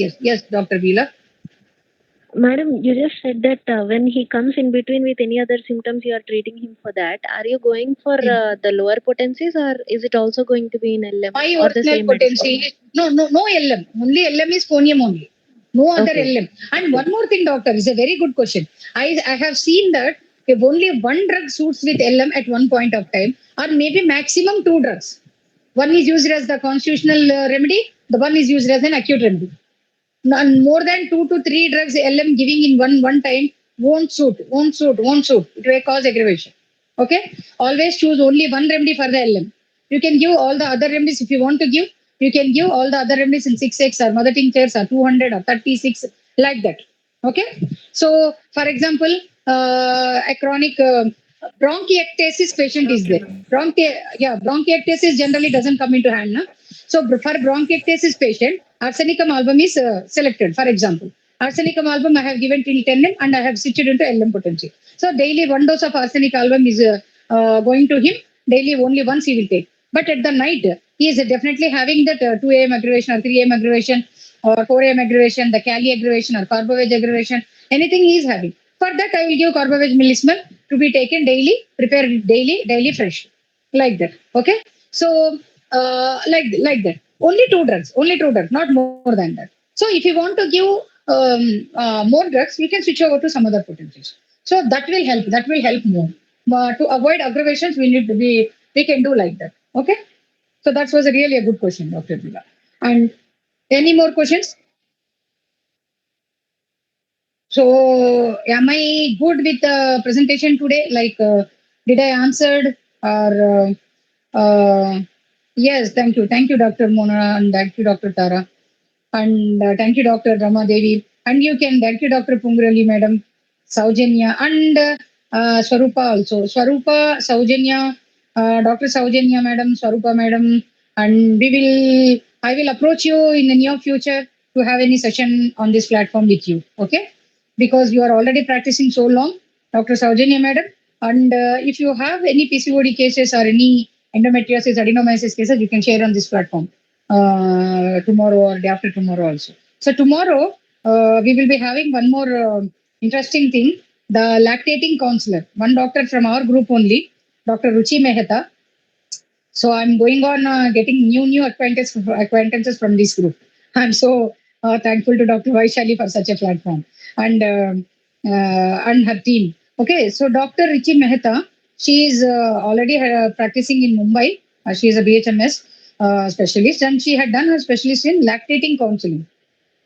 Dr. Veela. Madam, you just said that when he comes in between with any other symptoms, you are treating him for that. Are you going for the lower potencies, or is it also going to be in LM? My or the original same potency, no LM. Only LM is conium only. No other Okay. LM. And one more thing, doctor, is a very good question. I have seen that if only one drug suits with LM at one point of time, or maybe maximum 2 drugs. One is used as the constitutional remedy, the one is used as an acute remedy. And more than 2 to 3 drugs LM giving in one time won't suit. It will cause aggravation. Okay. Always choose only one remedy for the LM. You can give all the other remedies if you want to give. You can give all the other remedies in 6x or mother tinctures or 200 or 36, like that. Okay. So, for example, a chronic bronchiectasis patient is there. Bronchiectasis generally doesn't come into hand. Na? So, for bronchiectasis patient, arsenicum album is selected. For example, arsenicum album I have given till 10 and I have switched into LM potency. So, daily 1 dose of arsenic album is going to him. Daily only once he will take. But at the night, he is definitely having that 2 a.m. aggravation or 3 a.m. aggravation or 4 a.m. aggravation, the Cali aggravation or Carbovage aggravation, anything he is having. For that, I will give Carbovage millismal to be taken daily, prepared daily fresh, like that. Okay. So, like that. Only two drugs, not more than that. So, if you want to give more drugs, you can switch over to some other potencies. So that will help. That will help more. To avoid aggravations, we can do like that. Okay. So that was really a good question, Dr. Veela. And any more questions? So am I good with the presentation today? Like, did I answered or? Yes, thank you, Dr. Mona, and thank you, Dr. Tara, and thank you, Dr. Rama Devi, and you can thank you, Dr. Pungrali, Madam, Saujanya, and Swarupa also. Swarupa, Saujanya, Dr. Saujanya, Madam, Swarupa, Madam, and I will approach you in the near future to have any session on this platform with you. Okay, because you are already practicing so long, Dr. Saujanya, Madam, and if you have any PCOD cases or any endometriosis, adenomyosis cases, you can share on this platform tomorrow or day after tomorrow also. So tomorrow we will be having one more interesting thing, the lactating counselor. One doctor from our group only, Dr. Ruchi Mehta. So I'm going on getting new acquaintances from this group. I'm so thankful to Dr. Vaishali for such a platform and her team. Okay, so Dr. Ruchi Mehta, she is already practicing in Mumbai. She is a BHMS specialist, and she had done her specialist in lactating counseling.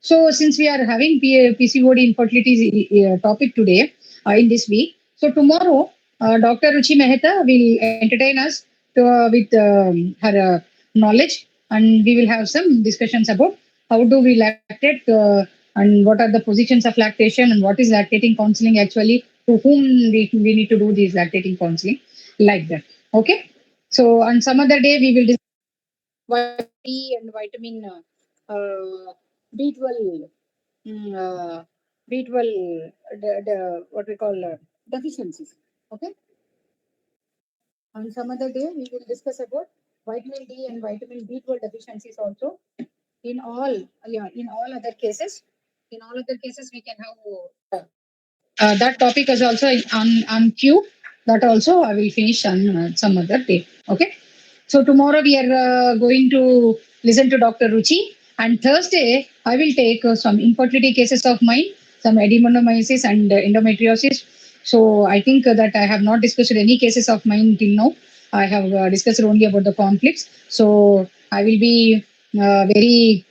So since we are having PCOD infertility topic today in this week, so tomorrow Dr. Ruchi Mehta will entertain us with her knowledge, and we will have some discussions about how do we lactate and what are the positions of lactation and what is lactating counseling actually, to whom we need to do this lactating counseling, like that. Okay. So on some other day we will discuss vitamin D and vitamin B12, B12, what we call deficiencies. Okay. On some other day, we will discuss about vitamin D and vitamin B12 deficiencies also. In all, in all other cases, we can have that topic is also on queue. That also I will finish on some other day. Okay. So tomorrow we are going to listen to Dr. Ruchi, and Thursday I will take some infertility cases of mine, some adenomyosis and endometriosis. So I think that I have not discussed any cases of mine till now. I have discussed only about the conflicts. So I will be very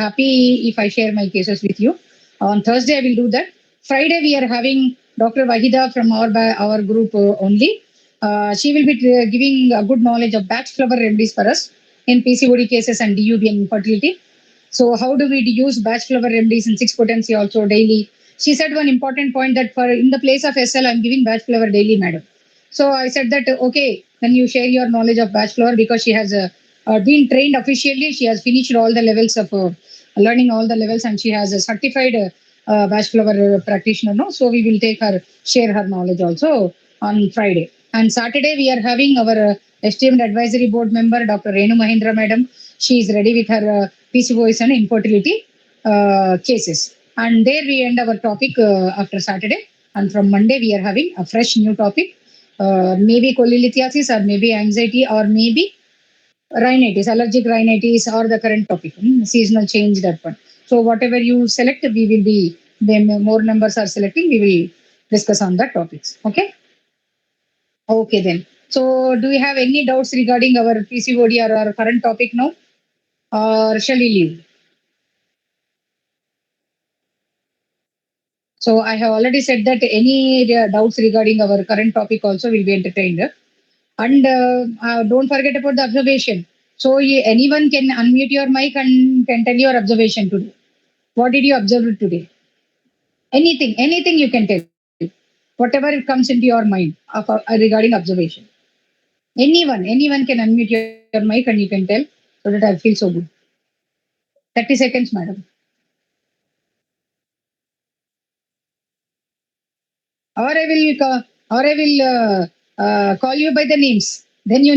happy if I share my cases with you. On Thursday I will do that. Friday we are having Dr. Wahida from our group only. She will be giving a good knowledge of Bach flower remedies for us in PCOD cases and DUB and infertility. So how do we use Bach flower remedies in 6 potency also daily? She said one important point that for in the place of SL, I'm giving Bach flower daily, madam. So I said that, okay, then you share your knowledge of Bach flower, because she has been trained officially. She has finished all the levels of learning all the levels, and she has a certified Bach flower practitioner. No? So we will share her knowledge also on Friday. And Saturday, we are having our esteemed advisory board member, Dr. Renu Mahindra madam. She is ready with her PCOS and infertility cases. And there we end our topic after Saturday. And from Monday, we are having a fresh new topic. Maybe cholelithiasis, or maybe anxiety, or maybe rhinitis, allergic rhinitis, or the current topic, seasonal change, that one. So whatever you select, we will be, then more numbers are selecting, we will discuss on that topics. Okay. Okay then. So do you have any doubts regarding our PCOD or our current topic now? Or shall we leave? So I have already said that any doubts regarding our current topic also will be entertained. And don't forget about the observation. So anyone can unmute your mic and can tell your observation today. What did you observe today? Anything you can tell. Whatever it comes into your mind regarding observation. Anyone can unmute your mic and you can tell, so that I feel so good. 30 seconds, madam. Or I will call you by the names. Then you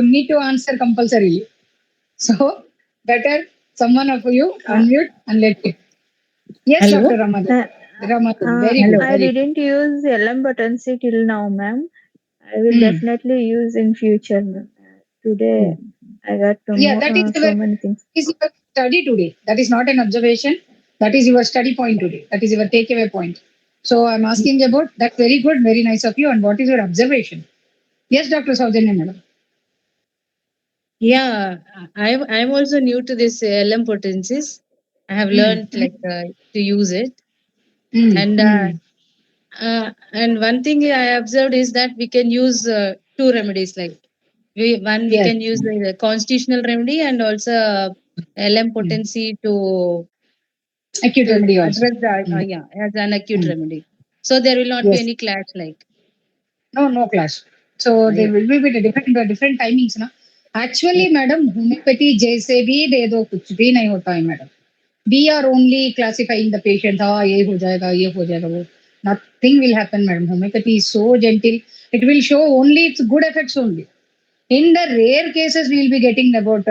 need to answer compulsorily. So better someone of you unmute and let it. Yes, Hello? Dr. Ramadan. Ramadan, very Hello. good. I Very good. didn't use LM potency till now, ma'am. I will definitely use in future, ma'am. Today I got to Yeah, know that is so many things. your study today. That is not an observation. That is your study point today. That is your takeaway point. So I'm asking about that. Very good, very nice of you. And what is your observation? Yes, Dr. Saujanya madam. Yeah, I'm also new to this LM potencies. I have learned to use it, and one thing I observed is that we can use two remedies. Like we Yes. can use the constitutional remedy and also LM potency to Acute remedy also. address the as an acute remedy. So there will not be Yes. any clash like. No clash. So there will be different timings, na. Actually, madam, homeopathy जैसे भी दे दो कुछ भी नहीं होता है, madam. We are only classifying the patient. ये हो जाएगा वो. Nothing will happen, madam. Homeopathy is so gentle. It will show only its good effects only. In the rare cases, we will be getting about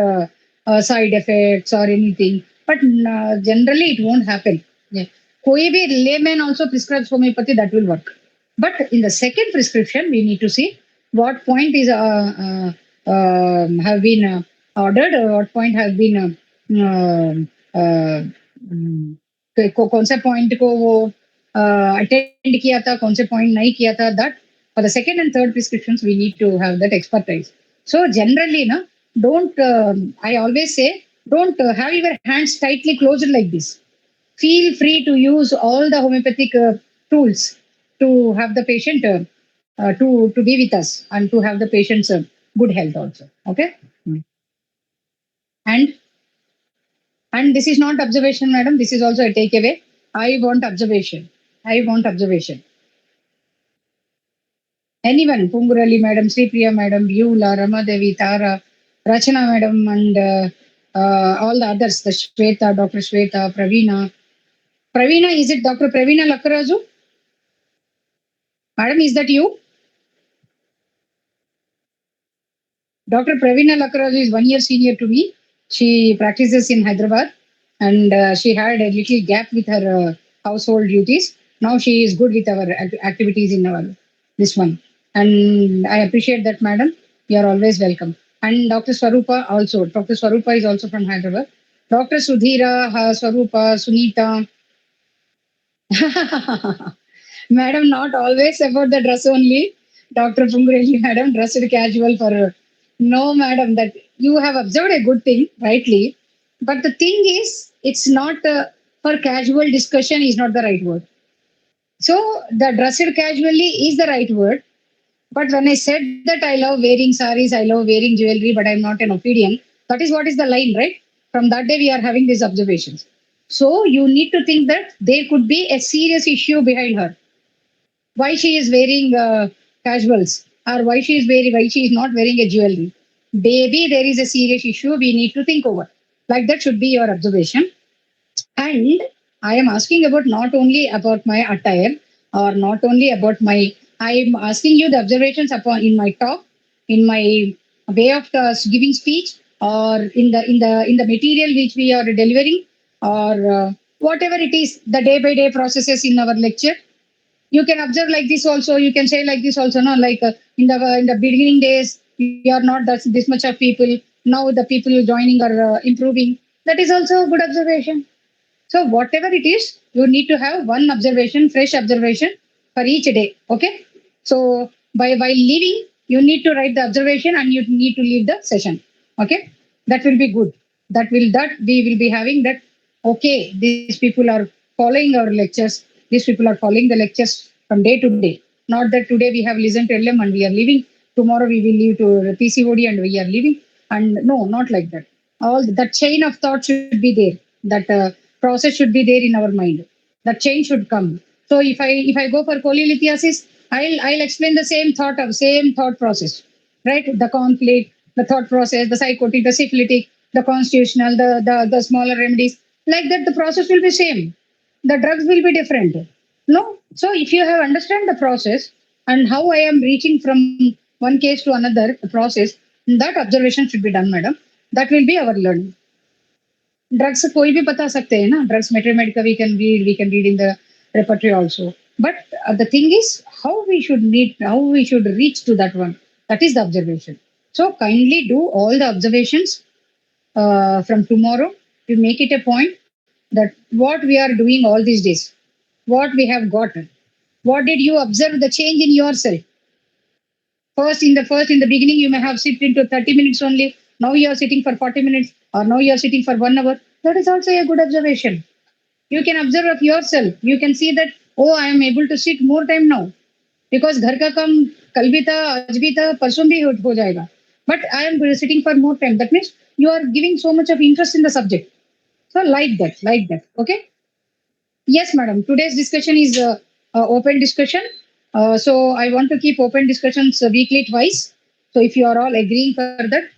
side effects or anything. But generally, it won't happen. Yeah. कोई भी layman also prescribes homeopathy, that will work. But in the second prescription, we need to see what point is have been ordered, or what point have been कौन से point को वो attend किया था, कौन से point नहीं किया था. That for the second and third prescriptions, we need to have that expertise. So generally, I always say, don't have your hands tightly closed like this. Feel free to use all the homeopathic tools to have the patient to be with us and to have the patient's good health also. Okay. And this is not observation, madam. This is also a takeaway. I want observation. I want observation. Anyone, Pungurali madam, Sri Priya madam, Vyula, Ramadevi, Tara, Rachana madam, and all the others, the Shweta, Dr. Shweta, Pravina. Pravina, is it Dr. Pravina Lakaraju? Madam, is that you? Dr. Pravina Lakaraju is 1 year senior to me. She practices in Hyderabad and she had a little gap with her household duties. Now she is good with our activities in our this one. And I appreciate that, madam. You are always welcome. And Dr. Swarupa also. Dr. Swarupa is also from Hyderabad. Dr. Sudhira, Swarupa, Sunita. Madam, not always about the dress only. Dr. Pungureli, madam, dressed casual for. No, madam, that you have observed a good thing, rightly. But the thing is, it's not for casual discussion, is not the right word. So, the dressed casually is the right word. But when I said that I love wearing saris, I love wearing jewelry, but I'm not an obedient, that is what is the line, right? From that day, we are having these observations. So, you need to think that there could be a serious issue behind her. Why she is wearing casuals or why she is not wearing a jewelry. Maybe there is a serious issue we need to think over. Like that should be your observation. And I am asking about not only about my attire or not only about my. I am asking you the observations upon in my talk, in my way of giving speech, or in the material which we are delivering, or whatever it is, the day by day processes in our lecture. You can observe like this also. You can say like this also. No, like in the beginning days, you are not this much of people. Now the people joining are improving. That is also a good observation. So whatever it is, you need to have one observation, fresh observation for each day. Okay. So by leaving, you need to write the observation and you need to leave the session. Okay. That will be good. That we will be having that. Okay, these people are following our lectures. These people are following the lectures from day to day. Not that today we have listened to LM and we are leaving. Tomorrow we will leave to PCOD and we are leaving. And no, not like that. All that chain of thought should be there. That process should be there in our mind. That change should come. So if I go for cholelithiasis, I'll explain the same thought process, right? The conflict, the thought process, the psychotic, the syphilitic, the constitutional, the smaller remedies. Like that, the process will be same. The drugs will be different. No, so if you have understand the process and how I am reaching from one case to another process, that observation should be done, madam. That will be our learning. Drugs कोई भी बता सकते हैं ना. Drugs Metromed का we can read in the repertory also. But the thing is how we should reach to that one. That is the observation. So kindly do all the observations from tomorrow. You make it a point that what we are doing all these days, what we have gotten, what did you observe the change in yourself? First in the beginning, you may have sit into 30 minutes only. Now you are sitting for 40 minutes, or now you are sitting for 1 hour. That is also a good observation. You can observe of yourself. You can see that, oh, I am able to sit more time now. Because घर का काम कल भी था, आज भी था, परसों भी हो जाएगा. But I am sitting for more time. That means you are giving so much of interest in the subject. So like that. Okay. Yes, madam. Today's discussion is open discussion. So I want to keep open discussions weekly twice. So if you are all agreeing for that,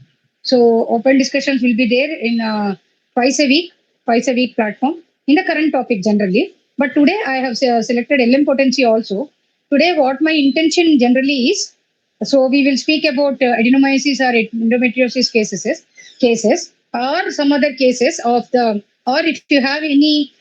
so open discussions will be there in twice a week platform in the current topic generally. But today I have selected LM potency also. Today what my intention generally is, so we will speak about adenomyosis or endometriosis cases or some other cases or if you have any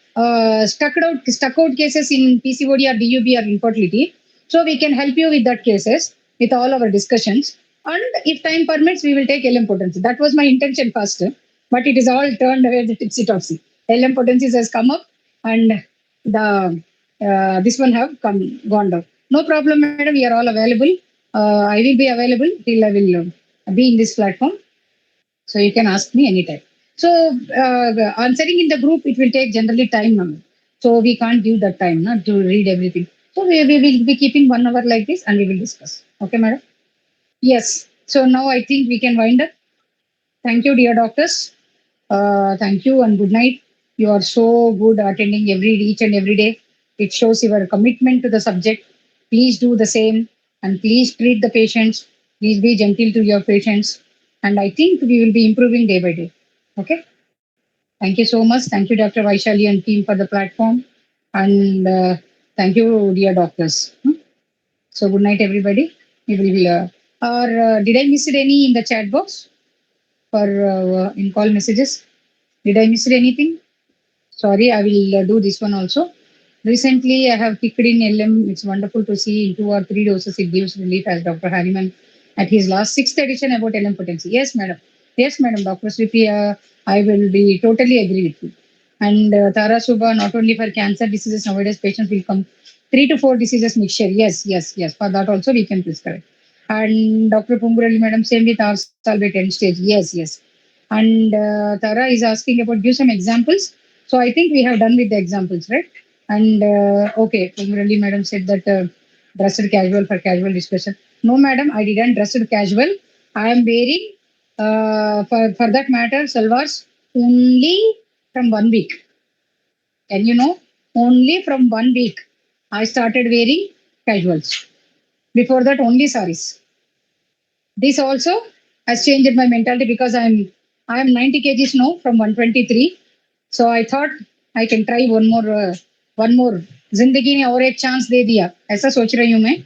stuck out cases in PCOD or DUB or infertility, so we can help you with that cases with all our discussions. And if time permits, we will take LM potency. That was my intention first, but it is all turned away the tipsy-topsy. LM potencies has come up and the this one have gone down. No problem, madam. We are all available. I will be available till I will be in this platform. So you can ask me anytime. So answering in the group, it will take generally time, ma'am. So we can't give that time to read everything. So we will be keeping 1 hour like this and we will discuss. Okay, madam? Yes. So now I think we can wind up. Thank you, dear doctors. Thank you and good night. You are so good attending each and every day. It shows your commitment to the subject. Please do the same and please treat the patients. Please be gentle to your patients. And I think we will be improving day by day. Okay. Thank you so much. Thank you, Dr. Vaishali and team for the platform. And thank you, dear doctors. So good night, everybody. We will. Did I miss any in the chat box for in call messages? Did I miss anything? Sorry, I will do this one also. Recently, I have kicked in LM. It's wonderful to see in 2 or 3 doses it gives relief, as Dr. Harriman at his last 6th edition about LM potency. Yes, madam. Yes, madam. Dr. Sripi, I will be totally agree with you. And Tara Subha, not only for cancer diseases, nowadays patients will come 3 to 4 diseases mixture. Yes. For that also we can prescribe. And Dr. Pungurali, madam, same with our salvate end stage. Yes. And Tara is asking about give some examples. So I think we have done with the examples, right? And okay, Pungurali, madam said that dressed casual for casual discussion. No, madam, I didn't dressed casual. I am wearing, for that matter, salwars only from 1 week. And you know, only from 1 week, I started wearing casuals. Before that, only saris. This also has changed my mentality because I am 90 kgs now from 123. So I thought I can try one more. जिंदगी ने और एक chance दे दिया ऐसा सोच रही हूँ मैं.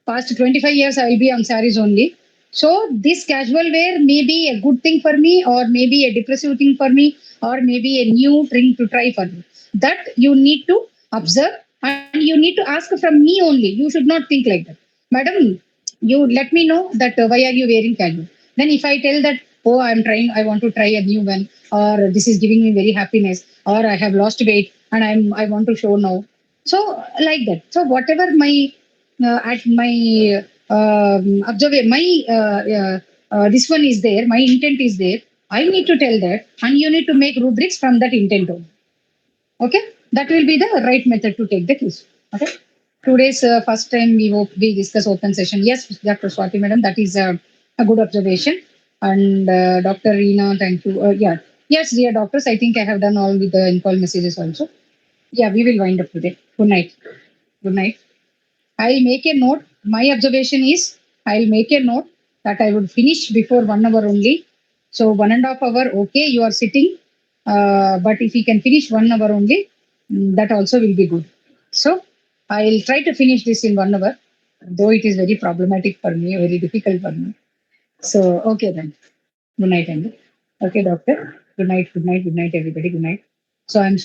Past 25 years I will be on saris only. So this casual wear may be a good thing for me or maybe a depressive thing for me or maybe a new thing to try for me. That you need to observe and you need to ask from me only. You should not think like that. Madam, you let me know that why are you wearing casual. Then if I tell that, oh, I want to try a new one or this is giving me very happiness or I have lost weight and I want to show now. So like that. So whatever my at my this one is there, my intent is there. I need to tell that, and you need to make rubrics from that intent only. Okay, that will be the right method to take the quiz. Okay, today's first time we discuss open session. Yes, Dr. Swati madam, that is a good observation. And Dr. Reena, thank you. Yes, dear doctors, I think I have done all with the in-call messages also. Yeah, we will wind up today. Good night. Good night. I'll make a note. My observation is I'll make a note that I would finish before 1 hour only. So 1.5 hour, okay, you are sitting. But if you can finish 1 hour only, that also will be good. So I'll try to finish this in 1 hour, though it is very problematic for me, very difficult for me. So, okay then. Good night, Andy. Okay, doctor. Good night, everybody. Good night. So I'm